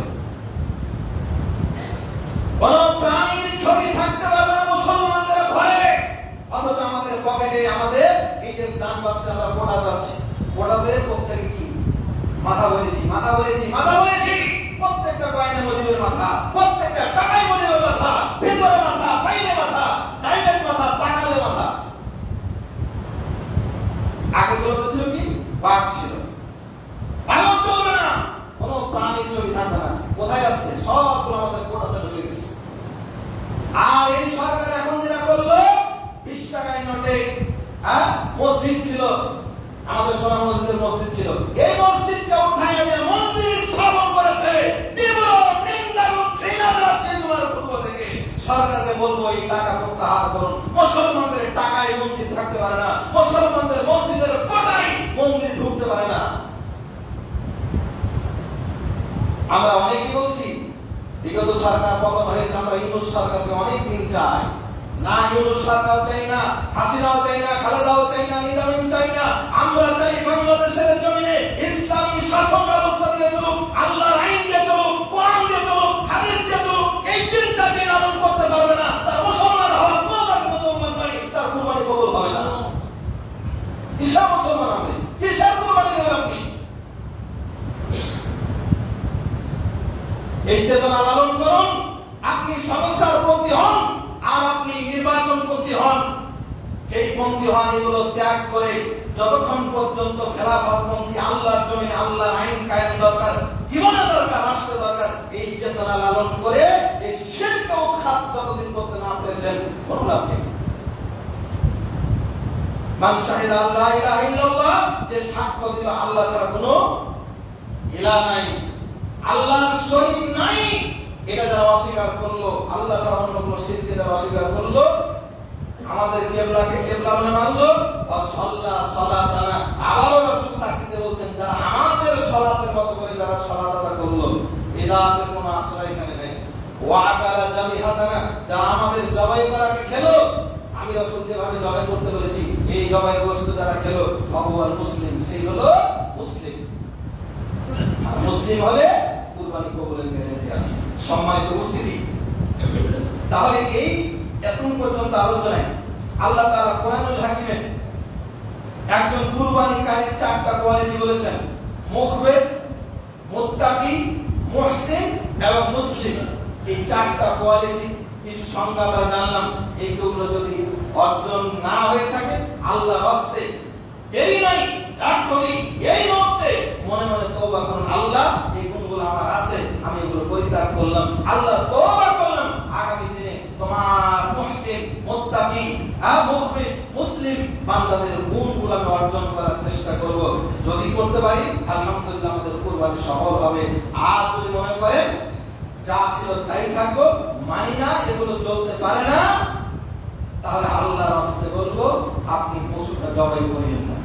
কোন প্রাণীর ছবি থাকতে পারবে না মুসলমানদের ঘরে, অথচ আমাদের পকেটে আমাদের এই যে দান বাক্সে আমরা কোটা যাচ্ছে, কোটাতে প্রত্যেকে কি মাথা বলেছি, মাথা বলেছি, মাথা বলেছি, প্রত্যেকটা কয়েনে মজিদের মাথা, প্রত্যেকটা টাকায় মজিদের মাথা, ভিতরে মাথা, বাইরে মাথা, ডাইরেক্ট মাথা, টাকালে মাথা। আগেগুলো তো ছিল কি বাঘ ছিল, ভালো চলবে না, কোনো প্রাণীর ছবি থাকবে না, কোথায় আসছে সবগুলো আমাদের কোটাতে ঢুকে গেছে। আর এই সরকার এখন যেটা করলো, 20 টাকায় নোটে মসজিদ ছিল, আমাদের সোনা মসজিদের মসজিদ ছিল, এই মসজিদকে উঠায় এনে মন্দির স্থাপন করেছে। তীব্র নিন্দা এবং ঘৃণা জানাচ্ছে তোমার পক্ষ থেকে। সরকারকে বলবো এই টাকা প্রত্যাহার করুন, মুসলমানদের টাকায় মসজিদ থাকতে পারে না, মুসলমানদের মসজিদের কোটায় মন্দির ঢুকতে পারে না। আমরা অনেকেই বলছি বিগত সরকার পতন হয়েছে, আমরা ইউনূস সরকারকে অনেক দিন চাই না, ইউনূস সরকার চাই না, হাসিনাও চাই না, খালেদাও চাই না, নিজামীও চাই না, আমরা চাই বাংলাদেশের জমিনে ইসলামী শাসন ব্যবস্থা দিয়ে চলুক, আল্লাহর আইন দিয়ে চলুক, কোরআন দিয়ে চলুক, হাদিস দিয়ে চলুক। এই চিন্তা যে লালন করতে পারবে না, তার মুসলমান হওয়ার কোনো মুসলমান নয়, তার কুরবানি কবুল হবে না। কিসের মুসলমান আপনি, কিসের কুরবানি দেবেন আপনি? এই চেতনা লালন করুন, আপনি সংস্কার পন্থী হন, আর আপনি নির্বাচন পন্থী হন, সেই পন্থী হন। এগুলো ত্যাগ করে যতক্ষণ পর্যন্ত খেলাফত পন্থী, আল্লাহর জমিনে আল্লাহর আইন কায়েম দরকার, জীবনে দরকার, রাষ্ট্র দরকার, এই চেতনা লালন করে এই শিরক ও খাত যতদিন করতে না পেরেছেন কোনো লাভ নেই। মান শাহিদা আল্লাহ ইলাহা ইল্লাল্লাহ, যে সাক্ষ্য দিল আল্লাহ ছাড়া কোনো ইলাহ নাই, আল্লাহর শরীক নাই, এটা যারা অস্বীকার করলো, আল্লাহ ছাড়া অন্য কোনো শিরকে যারা অস্বীকার করলো, আমাদের কিবলাকে কিবলা বলে মানলো, ওয়াসাল্লা সালাতানা, আবারও রাসূল তাকিদে বলছেন যারা আমাদের সালাতের মতো করে যারা সালাত আদা করলো, বিদআতের কোনো আশ্রয় এখানে নেই। ওয়াকালা জামিহাতানা, যারা আমাদের জবাই করাকে খেলো, আমি রাসূল যেভাবে জবাই করতে বলেছি এই জবাই বস্তু যারা খেলো, ভগবান মুসলিম, সেই হলো মুসলিম। আর মুসলিম হলে কুরবানি কবুলের গ্যারান্টি আছে। সম্মানিত উপস্থিতি, তাহলে এই এখন পর্যন্ত আলোচনায় আল্লাহ তাআলা কোরআনুল হাকিমে একজন কুরবানিকারীর 4টা কোয়ালিটি বলেছেন: মুখবির, মুত্তাকি, মুহসিন এবং মুসলিম। এই চারটা কোয়ালিটি কিছু সংজ্ঞা আমরা জানলাম। এইগুলো যদি অর্জন না হয়ে থাকে আল্লাহর রাস্তে দেরি নাই, রাখনি, এই মুহূর্তে মনে মনে তওবা করুন, আল্লাহ এই গুণগুলো আমার আছে, আমি এগুলো পরিত্যাগ করলাম, আল্লাহ তওবা করলাম, আগামী দিনে তোমার মুহসিন মুত্তাকি মুখবিত মুসলিম বান্দাদের গুণগুলো আমি অর্জন করার চেষ্টা করব। যদি করতে পারি আলহামদুলিল্লাহ আমাদের কুরবানি সফল হবে। আর যদি মনে করেন যা ছিল তাই থাকবো, মানি না, এগুলো চলতে পারে না, তাহলে আল্লাহর রাস্তে বলবো আপনি পশুটা জবাই করিয়েন না।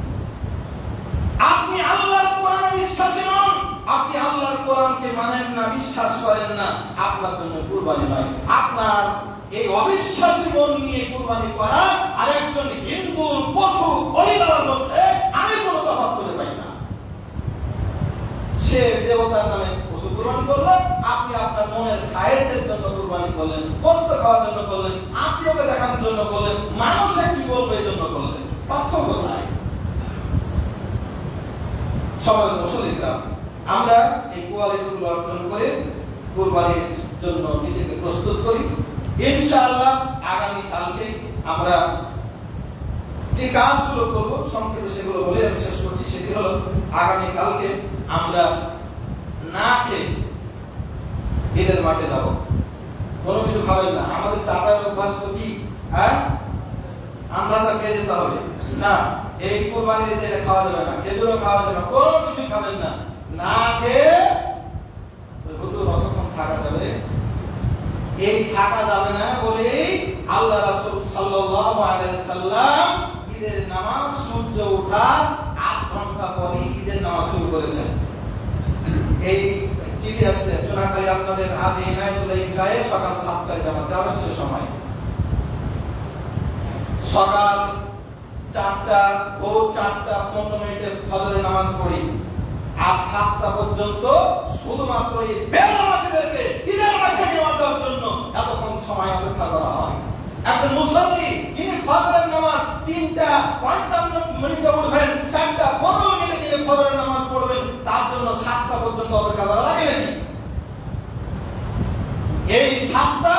আপনি আল্লাহর কোরআনে বিশ্বাসী নন, আপনি আল্লাহর কোরআনকে মানেন না, বিশ্বাস করেন না, আপনার জন্য কুরবানি নয়। আপনার এই অবিশ্বাসী মন নিয়ে কুরবানি করা আর একজন হিন্দুর পশু বলি দেওয়ার মধ্যে আমি কোনো তফাৎ করে পাই না। সে দেবতার নামে পশু কুরবানি করলেন, আপনি আপনার মনের খায়েশের জন্য কুরবানি করলেন, কষ্ট খাওয়ার জন্য করলেন, আত্মীয়কে দেখানোর জন্য করলেন, মানুষে কি বলবে এই জন্য করলেন, পার্থক্য নাই। সমাজ মুসলিমরা আমরা এই কোয়ালিটিগুলো অর্জন করে কুরবানির জন্য নিজেকে প্রস্তুত করি। ইনশাআল্লাহ আগামী কালকে আমরা যে কাজগুলো করব সংক্ষেপে সেগুলো বলে আমি শেষ করছি। সেটি হলো আগামী কালকে আমরা না খেয়ে ঈদের মাঠে যাব। কোনো কিছু খাবেন না। আমাদের চাপায়ের অভ্যাস কি? আমরা খেয়ে যেতে হবে না, এই কুরবানির ঈদে এটা খাওয়া যাবে না, খেজুরও খাওয়া যাবে না, কোনো কিছু খাবেন না। না খেয়ে কতক্ষণ থাকা যাবে? এই থাকা যাবে না বলেই আল্লাহ রাসূল সাল্লাল্লাহু আলাইহি সাল্লাম ঈদের নামাজ সূর্য ওঠার 8 ঘন্টা পরে ঈদের নামাজ শুরু করেছেন। এই চিঠি আসছে চুনাখালী আপনাদের আদি ইনায়াতুল্লাহ ঈদগাহে সকাল 7টায় জামাত যাবেন। সে সময় সকাল 4টা ভোর 4:15 ফজরের নামাজ পড়ি, আর 7টা পর্যন্ত শুধুমাত্র এই বেনামাজীদেরকে ঈদের মাঠে নেওয়ার জন্য এতক্ষণ সময় অপেক্ষা করা হয়। একজন মুসল্লি যিনি ফজরের নামাজ 3:55 উঠবেন, 4:15 যিনি ফজরের নামাজ পড়বেন, তার জন্য 7টা পর্যন্ত অপেক্ষা করা লাগে নাকি? এই 7টা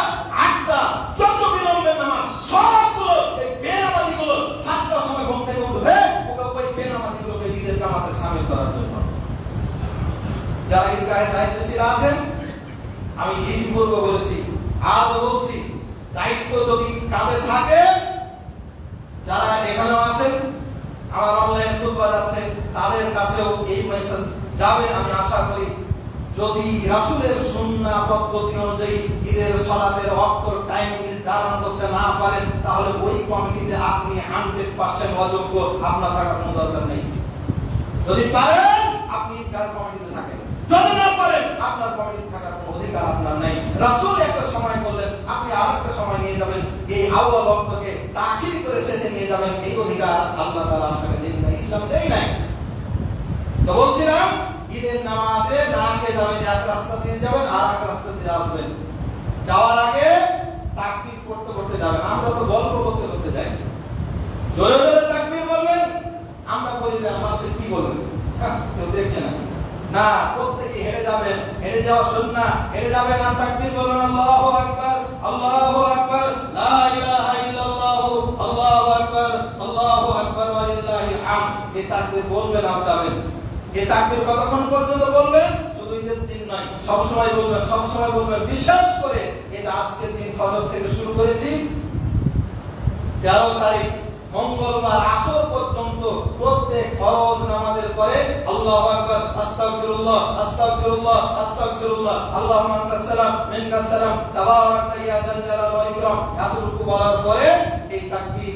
8টা যত বিলম্বের নামাজ সবগুলো এই বেনামাজীগুলো 7টার সময় ঘুম থেকে উঠবে, ওই বেনামাজীগুলোকে ঈদের জামাতে শামিল করার জন্য। যারা ঈদগাহের দায়িত্বশীল আছেন, আমি ইতিপূর্ব বলেছি, আজ বলছি, দায়িত্ব যদি কাঁধে থাকে, যারা এখানেও আছেন, আমার অনলাইন খুতবা যাচ্ছে, তাদের কাছেও এই মেসেজ যাবে আমি আশা করি। যদি রাসূলের সুন্নাহ পদ্ধতি অনুযায়ী ঈদের সালাতের ওয়াক্ত টাইম নির্ধারণ করতে না পারেন, তাহলে ওই কমিটিতে আপনি 100% অযোগ্য, আপনার থাকার কোনো দরকার নেই। যদি পারেন আপনি ঈদগাহ কমিটিতে থাকেন, যদি না পারেন আপনার কমিটিতে থাকার কোনো অধিকার আপনার নেই। রাসূল একটা সময় বললেন, আপনি আরেকটা সময় নিয়ে যাবেন, এই আউয়াল ওয়াক্তকে তাখির করে শেষে নিয়ে যাবেন, এই অধিকার আল্লাহ তাআলা আপনাকে দেন না, ইসলাম দেয় নাই। তো বলছিলাম ঈদের নামাজে না খেয়ে যাবেন, এক রাস্তা দিয়ে যাবেন আর এক রাস্তা দিয়ে আসবেন। যাওয়ার আগে তাকবীর করতে করতে যাবেন। আমরা তো গল্প করতে করতে যাই, জোরে জোরে তাকবীর বলবেন, আমরা বলি যে মানুষ কি বলবে, কেউ দেখছে না। না, প্রত্যেকে হেঁটে যাবেন, হেঁটে যাওয়া সুন্নাহ, হেঁটে যাবেন আর তাকবীর বলবেন, আল্লাহু আকবার, আল্লাহু আকবার, লা ইলাহা ইল্লাল্লাহ, আল্লাহু আকবার, আল্লাহু আকবার ওয়া লিল্লাহিল হামদ। এই তাকবীর বলবেন আর যাবেন। এই তাকবীর কতক্ষণ পর্যন্ত বলবেন? শুধু ঈদের দিন নয়, সব সময় বলবেন, সব সময় বলবেন। বিশেষ করে এটা আজকের দিন ফজর থেকে শুরু করেছি, 13 তারিখ মঙ্গলবার আসর পর্যন্ত প্রত্যেক ফরজ নামাজের পরে আল্লাহু আকবার, আস্তাগফিরুল্লাহ, আস্তাগফিরুল্লাহ, আস্তাগফিরুল্লাহ, আল্লাহুম্মা আনতাস সালাম মিনকাস সালাম তাবারাকতা ইয়া যাল জালাল ওয়াল ইকরাম, এতটুকু বলার পরে এই তাকবীর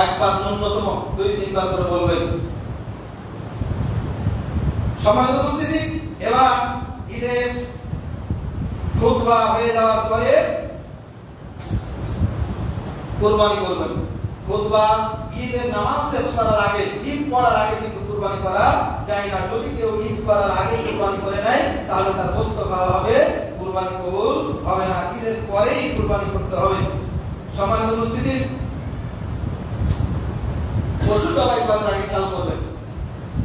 একবার ন্যূনতম 2-3 বার করে বলবেন। সম্মানিত উপস্থিতি, এবার ঈদের খুতবা হয়ে যাওয়ার পরে কুরবানি করবেন। খুতবা ঈদের নামাজ শেষ করার আগে, ঈদ পড়ার আগে কিন্তু কুরবানি করা যায় না। যদি কেউ ঈদ করার আগে কুরবানি করে নেয়, তাহলে তার গোশত খাওয়া হবে, কুরবানি কবুল হবে না। ঈদের পরেই কুরবানি করতে হবে। সম্মানিত উপস্থিতি, পশু জবাই করার আগে খেয়াল করবেন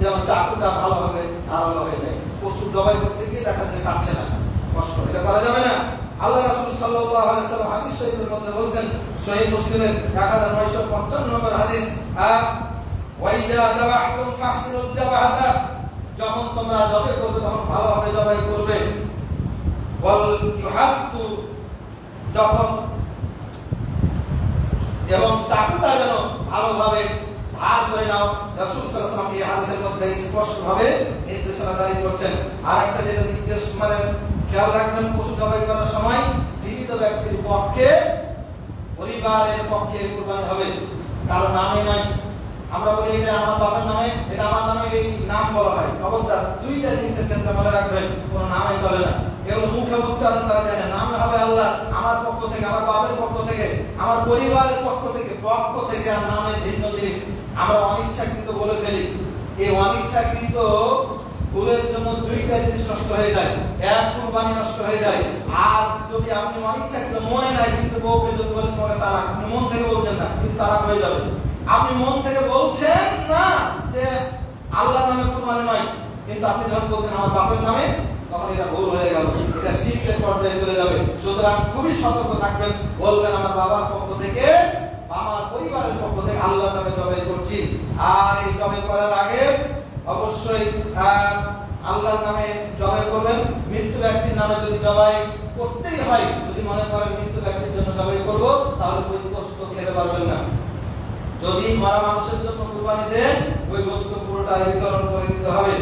যেন চাকুটা ভালোভাবে ধারালো হয়ে যায়। পশু জবাই করতে গিয়ে দেখা যায় কাটছে না, কষ্ট, এটা করা যাবে না। আল্লাহ রাসূল সাল্লাল্লাহু আলাইহি ওয়াসাল্লাম হাদিস শরীফের মধ্যে বলছেন, সহিহ মুসলিমের 1955 নম্বর হাদিস, ওয়াইদা যাবাহতুম ফাহসিনুল যাবাহাতা, যখন তোমরা জবাই করবে তখন ভালোভাবে জবাই করবে। ওয়াল ইউহাত্তু, যখন এবং চাকুটা যেন ভালোভাবে ধার করে নাও। রাসূল সাল্লাল্লাহু আলাইহি ওয়াসাল্লাম এই হাদিসের মধ্যে স্পষ্টভাবে নির্দেশনা জারি করছেন। আর একটা যেটা জিজ্ঞেস মানে খেয়াল রাখবেন, পশু জবাই করার সময় জীবিত ব্যক্তির পক্ষে, পরিবারের পক্ষে কুরবানি হবে, কারো নামে নয়। আমরা বলি এটা আমার বাবার নামে, এটা আমার নামে, এই নাম বলা হয়। খবরদার, দুইটা জিনিসের ক্ষেত্রে মনে রাখবেন, কোনো নামে চলে না, কেবল মুখে উচ্চারণ করা যায় না। নামে হবে আল্লাহ, আমার পক্ষ থেকে, আমার বাবার পক্ষ থেকে, আমার পরিবারের পক্ষ থেকে। আর নামের ভিন্ন জিনিস আমরা অনিচ্ছাকৃত বলে ফেলি। এই অনিচ্ছাকৃত ভুলের জন্য দুইটা জিনিস নষ্ট হয়ে যায়, এক কুরবানি নষ্ট হয়ে যায়। আর যদি আপনি অনিচ্ছাকৃত মনে নাই, কিন্তু বউকে যদি বলেন তোমাকে তালাক, আপনি মন থেকে বলছেন না, কিন্তু তালাক হয়ে যাবে। আপনি মন থেকে বলছেন না যে আল্লাহর নামে কুরবানি নয়, কিন্তু আপনি যখন বলছেন আমার বাপের নামে, তখন এটা ভুল হয়ে গেল, এটা শিরকের পর্যায়ে চলে যাবে। সুতরাং খুবই সতর্ক থাকবেন, বলবেন আমার বাবার পক্ষ থেকে, আমার পরিবারের পক্ষ থেকে আল্লাহর নামে জবাই করছি। আর এই জবাই করার আগে অবশ্যই আল্লাহর নামে জবাই করবেন। মৃত্যু ব্যক্তির নামে যদি জবাই করতেই হয়, যদি মনে করেন মৃত্যু ব্যক্তির জন্য জবাই করব, তাহলে ওই গোশত খেতে পারবেন না। যদি মারা মানুষের জন্য কুরবানি দেন, ওই গোশত পুরোটা বিতরণ করে দিতে হবে।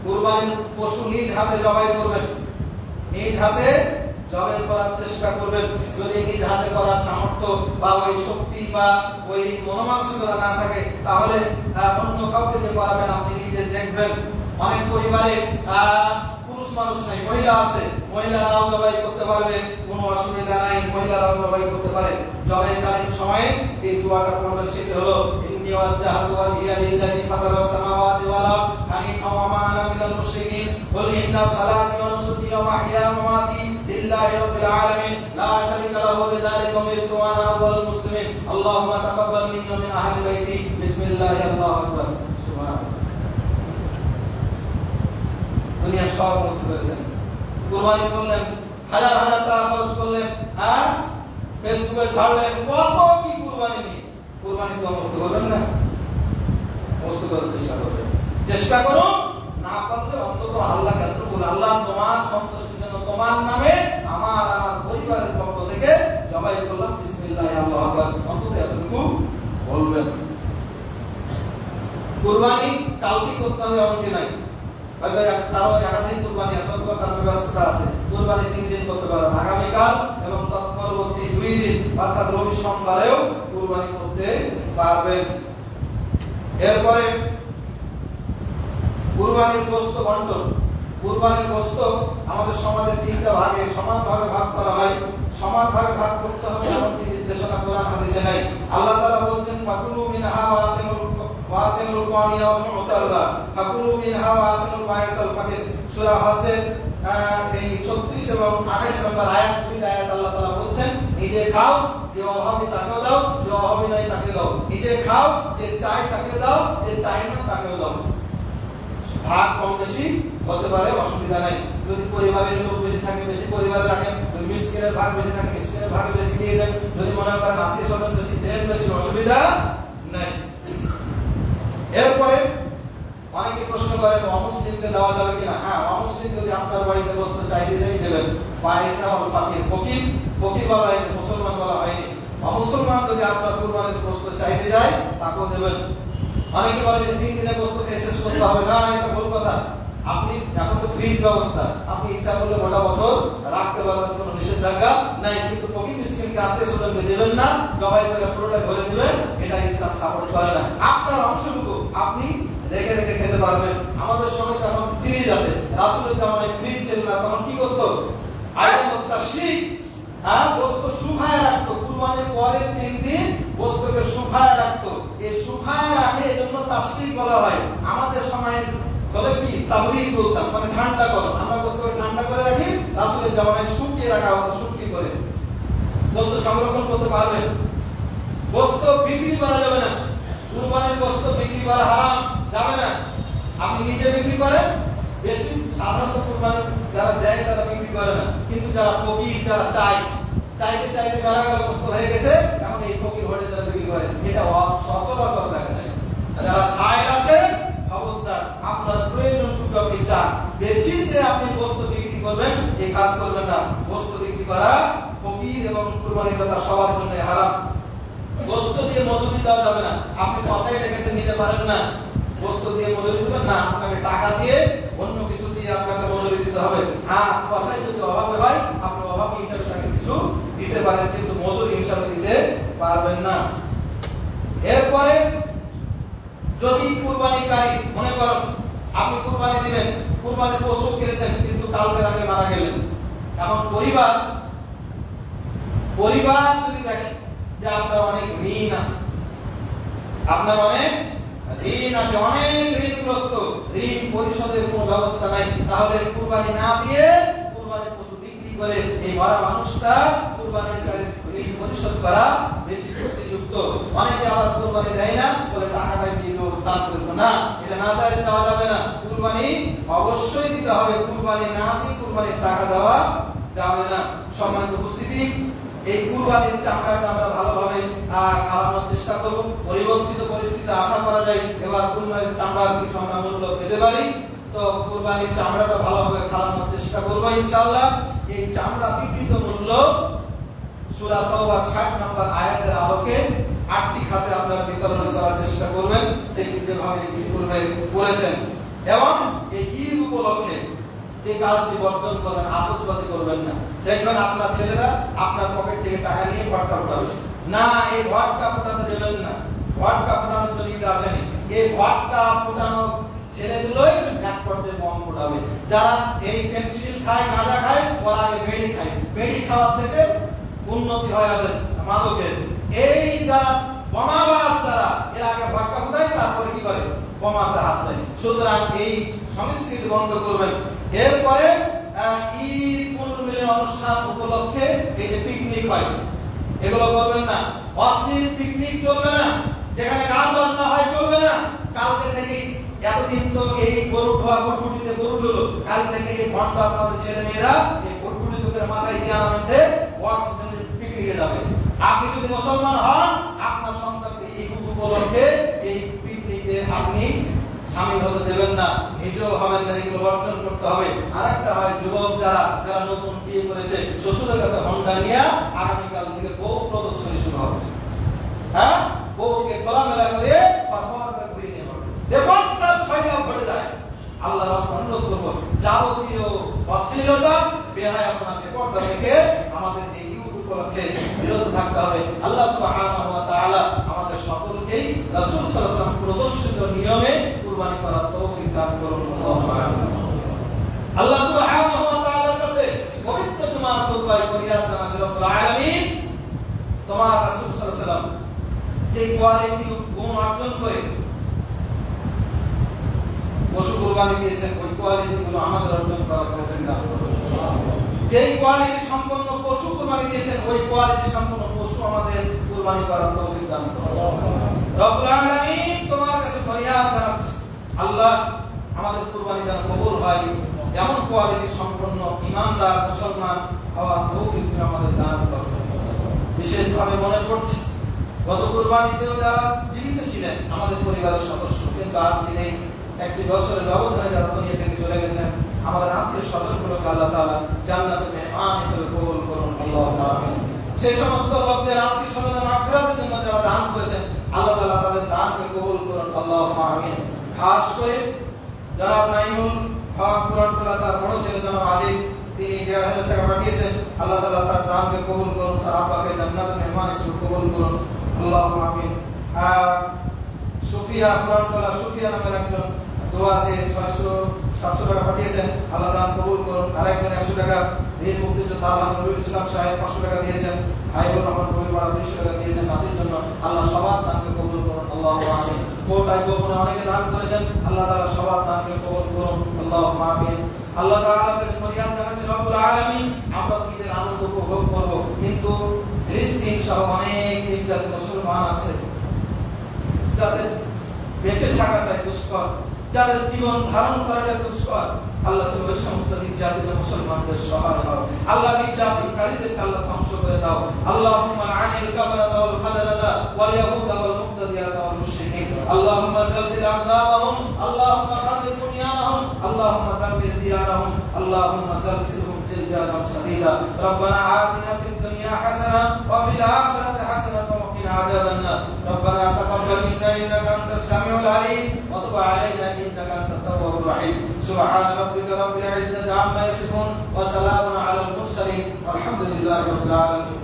কুরবানির পশু নিজ হাতে জবাই করবেন, নিজ হাতে জবাই করার চেষ্টা করবেন। যদি নিজ হাতে করার সামর্থ্য বা ওই শক্তি বা ওই মনোমানসিকতা না থাকে, তাহলে অন্য কাউকে যে করাবেন আপনি নিজে দেখবেন। অনেক পরিবারে পুরুষ মানুষ নাই, মহিলা আছে, মহিলারাও জবাই করতে পারবে, কোনো অসুবিধা নাই, মহিলারাও জবাই করতে পারে। জবাইকালীন সময়ে যে দোয়াটা করবেন সেটি হলো, ইন্নী ওয়াজ্জাহতু ওয়াজহিয়া লিল্লাযী ফাতারাস সামাওয়াতি ওয়াল আরদ হানিফান ওয়া মা আনা মিনাল মুশরিকিন কুল ইন্না সালাতি ওয়া নুসুকি ওয়া মাহইয়ায়া ওয়া মামাতি লিল্লাহি রাব্বিল আলামিন লা শারীকা লাহু বিযালিকা উমিরতু ওয়া আনা আউওয়ালুল মুসলিমিন আল্লাহুম্মা তাকাব্বাল মিন্নি ওয়া মিন আহলি বাইতি বিসমিল্লাহি আল্লাহু আকবার। সুবহানাল্লাহ। দুনিয়ার সব মুসলিম হয়েছেন, কুরবানি করলেন, হাজার হাজার টাকা খরচ করলেন, ফেসবুকে ছাড়লেন, কত কি কুরবানি নেই। কুরবানি তো মস্ত করবেন না, মস্ত করার চেষ্টা করবেন, চেষ্টা করুন। না পারলে অন্তত আল্লাহকে বলুন, আল্লাহ তোমার সন্তুষ্টির জন্য তোমার নামে আমার পরিবারের পক্ষ থেকে জবাই করলাম, বিসমিল্লাহ আল্লাহু আকবার, অন্তত এতটুকু বলবেন। কুরবানি কালকে করতে হবে এমনটি নাই, তারও একাধিক কুরবানি আছে, তার ব্যবস্থা আছে। কুরবানি 3 দিন করতে পারেন, আগামীকাল এবং তৎপরবর্তী 2 দিন অর্থাৎ রবি সোমবারেও কুরবানি করতে পারবেন। এরপরে কুরবানির গোশত বন্টন। কুরবানির গোশত আমাদের সমাজে 3টা ভাগে সমানভাবে ভাগ করা হয়। সমানভাবে ভাগ করতে হবে এমনটি নির্দেশনা কোরআন হাদিসে নাই। আল্লাহ তাআলা বলছেন, ফাকুলু মিনহা ওয়া আতিমুল কানিয়া ওয়াল মুতাল্লা ফাকুলু মিনহা ওয়া আতিমুল বাইসাল ফাকির। সূরা হজ্জের এই 36 এবং 28 নম্বর আয়াত, দুইটা আয়াত আল্লাহ তাআলা বলছেন, নিজে খাও, যে অভাবী তাকেও দাও, যে অভাবী নাই তাকে দাও। নিজে খাও, যে চাই তাকে দাও, যে চাই না তাকেও দাও। ভাগ কম বেশি হতে পারে, অসুবিধা নাই। যদি পরিবারের লোক বেশি থাকে বেশি পরিবার রাখেন, যদি মিসকিনের ভাগ বেশি থাকে মিসকিনের ভাগে বেশি দিয়ে দেন, যদি মনে করেন আত্মীয় স্বজন বেশি দেন, বেশি অসুবিধা নাই। এরপরে অনেকে প্রশ্ন করেন অমুসলিমকে দেওয়া যাবে কিনা। হ্যাঁ, অমুসলিম যদি আপনার বাড়িতে বসতে চাইতে দেবেন। বাইসা হল ফাকির, ফকির, ফকির বলা হয়েছে, মুসলমান বলা হয়নি। অমুসলমান যদি আপনার কুরবানির গোশত চাইতে যায়, তাকেও দেবেন। অনেকে বলে যে 3 দিনে গোশত খেয়ে শেষ করতে হবে, না, এটা ভুল কথা। আপনি এখন তো ফ্রিজ ব্যবস্থা, আপনি ইচ্ছা করলে গোটা বছর রাখতে পারবেন, কোনো নিষেধাজ্ঞা নাই। কিন্তু ফকির মিসকিনকে আত্মীয় স্বজনকে দেবেন না, জবাই করে পুরোটা ভরে দিবেন, এটা ইসলাম সাপোর্ট করে না। আপনার অংশটুকু আপনি রেখে রেখে খেতে পারবেন। আমাদের সময় যখন ফ্রিজ আছে, রাসূলের জামানায় ফ্রিজ ছিল না, তখন কি করতো? আয়াতুত তাশরিক, গোশত শুকায় রাখতো। কুরবানির পরে 3 দিন গোশতকে শুকায় রাখতো। এই শুকায় রাখে, এজন্য তাশরিক বলা হয়। আমাদের সময় বলে কি তাবলীগ বলতাম, মানে ঠান্ডা করো। আমরা গোশতকে ঠান্ডা করে রাখি, রাসূলের জামানায় শুকিয়ে রাখা হতো, শুকি করে গোশত সংরক্ষণ করতে পারবেন। গোশত বিক্রি করা যাবে না, কুরবানির গোশত বিক্রি করা হারাম, যাবে না। আপনি নিজে বিক্রি করেন, বেশি সাধারণত কুরবানি যারা দেয় তারা বিক্রি করে না, কিন্তু যারা ফকির, যারা চাইতে চাইতে বেলা গেল গোস্ত হয়ে গেছে, এখন এই ফকির হোটে যারা বিক্রি করে, এটা সচরাচর দেখা যায়। যারা সাইল আছে, খবরদার, আপনার প্রয়োজনটুকু আপনি চান, বেশি যে আপনি গোস্ত বিক্রি করবেন এই কাজ করবেন না। গোস্ত বিক্রি করা ফকির এবং কুরবানি দাতা সবার জন্য হারাম। গোস্ত দিয়ে মজুরি দেওয়া যাবে না। আপনি কথাই রেখেছেন, নিতে পারেন না, গোস্ত দিয়ে মজুরি দিবেন না, আপনাকে টাকা দিয়ে অন্য কিছু দিয়ে আপনাকে মজুরি দিতে হবে। হ্যাঁ, কথাই যদি অভাবে হয় আপনি অভাব হিসাবে তাকে কিছু দিতে পারেন, কিন্তু মজুরি হিসাবে দিতে পারবেন না। এরপরে যদি কুরবানিকারী, মনে করেন আপনি কুরবানি দিবেন, কুরবানির পশু কিনেছেন কিন্তু কালকে আগে মারা গেলেন, এমন পরিবার যদি দেখে যে আপনার অনেক ঋণ আছে, আপনার অনেক ঋণ আছে, অনেক ঋণগ্রস্ত, ঋণ পরিশোধের কোনো ব্যবস্থা নাই, তাহলে কুরবানি না দিয়ে কুরবানির পশু বিক্রি করে এই মরা মানুষটা কুরবানির ঋণ পরিশোধ করা বেশি যুক্তিযুক্ত। অনেকে আবার কুরবানি দেয় না বলে টাকাটা দিয়ে দান করবো না, এটা না যায়, দেওয়া যাবে না। কুরবানি অবশ্যই দিতে হবে, কুরবানি না দিয়ে কুরবানির টাকা দেওয়া যাবে না। সম্মানিত উপস্থিতি, এই কুরবানির চামড়াটা আমরা ভালোভাবে খাওয়ানোর চেষ্টা করব। পরিবর্তিত পরিস্থিতিতে আশা করা যায় এবার কুরবানির চামড়ার কিছু আমরা মূল্য পেতে পারি, তো কুরবানির চামড়াটা ভালোভাবে খাওয়ানোর চেষ্টা করব ইনশাআল্লাহ। এই চামড়া বিক্রিত মূল্য সূরা তাওবা 60 নম্বর আয়াতের আলোকে 8টি খাতে আপনারা বিতরণ করার চেষ্টা করবেন, যেভাবে ইতিপূর্বে করেছেন। এবং এই ঈদ উপলক্ষে যে কাজটি বর্জন করবেন, আতশবাজি করবেন না। দেখবেন আপনার ছেলেরা আপনার পকেট থেকে টাকা নিয়ে ভটকা ফোটাবে না, এই ভটকা ফোটাতে দেবেন না। ভটকা ফোটানোর জন্য ঈদ আসেনি, এই ভটকা ফোটানো ছেলেগুলোই এক পর্যায়ে বম ফোটাবে। যারা এই পেন্সিল খায়, গাঁজা খায়, ওরা আগে বেড়ি খায়, বেড়ি খাওয়ার থেকে উন্নতি হয় ওদের মাদকের। এই যারা বোমাবাজ, যারা এর আগে ভটকা ফোটায়, তারপরে কি করে, বোমাতে হাত দেয়। সুতরাং এই সংস্কৃতি বন্ধ করবেন। এরপরে ঈদ পুনর্মিলন অনুষ্ঠান উপলক্ষে এই যে পিকনিক হয়, এগুলো করবেন না। অশ্লীল পিকনিক চলবে না, যেখানে গান বাজনা হয় চলবে না। কালকে থেকে, এতদিন তো এই গরু ধোয়া ভটভটিতে গরু ধুলো, কাল থেকে এই ভণ্ড আপনাদের ছেলে মেয়েরা এই ভটভটি লোকের মাথায় দিয়ে মধ্যে পিকনিকে যাবে। আপনি যদি মুসলমান হন, আপনার সন্তানকে এই উপলক্ষে এই পিকনিকে আপনি শামিল হতে দেবেন না, নিজেও হবেন না, এগুলো বর্জন করতে হবে। আরেকটা হয় যুবক যারা নতুন বিয়ে করেছে, শ্বশুরের কাছে হন্ডা নিয়ে আগামীকাল থেকে বউ প্রদর্শনী শুরু হবে। হ্যাঁ, বউকে খোলামেলা করে ঘুরিয়ে নিয়ে যাবে, দেখুন তার ছয়টা ঘটে যায়। আল্লাহ রাসূল অনুরোধ করব, যাবতীয় অশ্লীলতা, বেহায়াপনা, বেপরদা থেকে আমাদের এই ঈদ উপলক্ষে বিরত থাকতে হবে। আল্লাহ সুবহানাহু ওয়া তাআলা আমাদের সকলকেই রাসূল সাল্লাল্লাহু আলাইহি ওয়াসাল্লাম প্রদর্শিত নিয়মে কুরবানি করার তৌফিক দান করুন। আল্লাহ সুবহানাহু ওয়া তাআলার কাছে পবিত্র জুমার খুতবায় ফরিয়াদ জানাচ্ছি, রব্বুল আলামিন, তোমার রাসূল সাল্লাল্লাহু আলাইহি ওয়াসাল্লাম যে কোয়ালিটি গুণ অর্জন করে পশু কুরবানি দিয়েছেন, ওই কোয়ালিটি গুলো আমাদের অর্জন করার তৌফিক দান করুন। যেই কোয়ালিটি সম্পন্ন পশু কুরবানি দিয়েছেন, ওই কোয়ালিটি সম্পন্ন পশু আমাদের কুরবানি করার তৌফিক দান করুন। রব্বুল আলামিন, তোমার কাছে ফরিয়াদ জানাচ্ছি, আল্লাহ, আমাদের কুরবানি যেন কবুল হয়, এমন কোয়ালিটি সম্পন্ন ঈমানদার মুসলমান হওয়ার তৌফিক আমাদের দান করুন। বিশেষভাবে মনে পড়ছে গত কুরবানিতেও যারা জীবিত ছিলেন আমাদের পরিবারের সদস্য, কিন্তু আজকে নেই, একটি বছরের ব্যবধানে যারা দুনিয়া থেকে চলে গেছেন, আমাদের আত্মীয় স্বজনগুলোকে আল্লাহ তাআলা জান্নাতের মেহমান হিসেবে কবুল করুন, আল্লাহুম্মা আমিন। সেই সমস্ত লোকদের আত্মীয় স্বজনের মাগফিরাতের জন্য যারা দান করেছেন, আল্লাহ তাআলা তাদের দানকে কবুল করুন, আল্লাহুম্মা আমিন। খাস করে যারা নাইমুল হক কুরআনখোলা তার বড় ছেলে জনাব আলী, তিনি ১,৫০০ টাকা পাঠিয়েছেন, আল্লাহ তাআলা তার দানকে কবুল করুন, তার আব্বাকে জান্নাতের মেহমান হিসেবে কবুল করুন, আল্লাহুম্মা আমিন। সুফিয়া কুরআনখোলা সুফিয়া নামের একজন দোয়া আছে, 600-700 টাকা পাঠিয়েছেন, আল্লাহ দান কবুল করুন। আরেকজন 100 টাকা, বীর মুক্তিযোদ্ধা আল্লাহ নবীল ইসলাম সাহেব 500 টাকা দিয়েছেন, হাইবুর রহমান কবিপাড়া 200 টাকা দিয়েছেন তাদের জন্য, আল্লাহ সবার দানকে কবুল করুন, আল্লাহুম্মা আমিন। কোটায় গোপনে অনেকে দান করেছেন, আল্লাহ তাআলা সবার দানকে কবুল করুন, আল্লাহুম্মা আমিন। আল্লাহ তাআলাকে ফরিয়াদ জানাচ্ছি, রব্বুল আলামিন, আমরা ঈদের আনন্দ উপভোগ করব, কিন্তু ফিলিস্তিন সহ অনেক নির্যাতিত মুসলমান আছে যাদের বেঁচে থাকাটাই দুষ্কর, যাদের জীবন ধারণ করাটাই দুষ্কর, আল্লাহ তুমি ওই সমস্ত নির্যাতিত মুসলমানদের সহায় হও আল্লাহ নির্যাতনকারীদেরকে আল্লাহ ধ্বংস করে দাও আল্লাহুম্মা আনিল কাফারাতা ওয়াল ফাদারাতা ওয়াল ইয়াহুদা ওয়াল মুবতাদিয়াতা ওয়াল মুশরিকিন আল্লাহুম্মা জালজিল আকদামহুম আল্লাহুম্মা খাদির বুনিয়ানহুম আল্লাহুম্মা দাম্মির দিয়ারহুম আল্লাহুম্মা জালজিলহুম زلزالا شديدا ربنا آتنا في الدنيا حسنة وفي الآخرة حسنة وقنا عذاب النار ربنا تقبل منا إنك أنت السميع العليم وتب علينا إنك أنت التواب الرحيم سبحان ربك رب العزة عما يصفون وسلام على المرسلين والحمد لله رب العالمين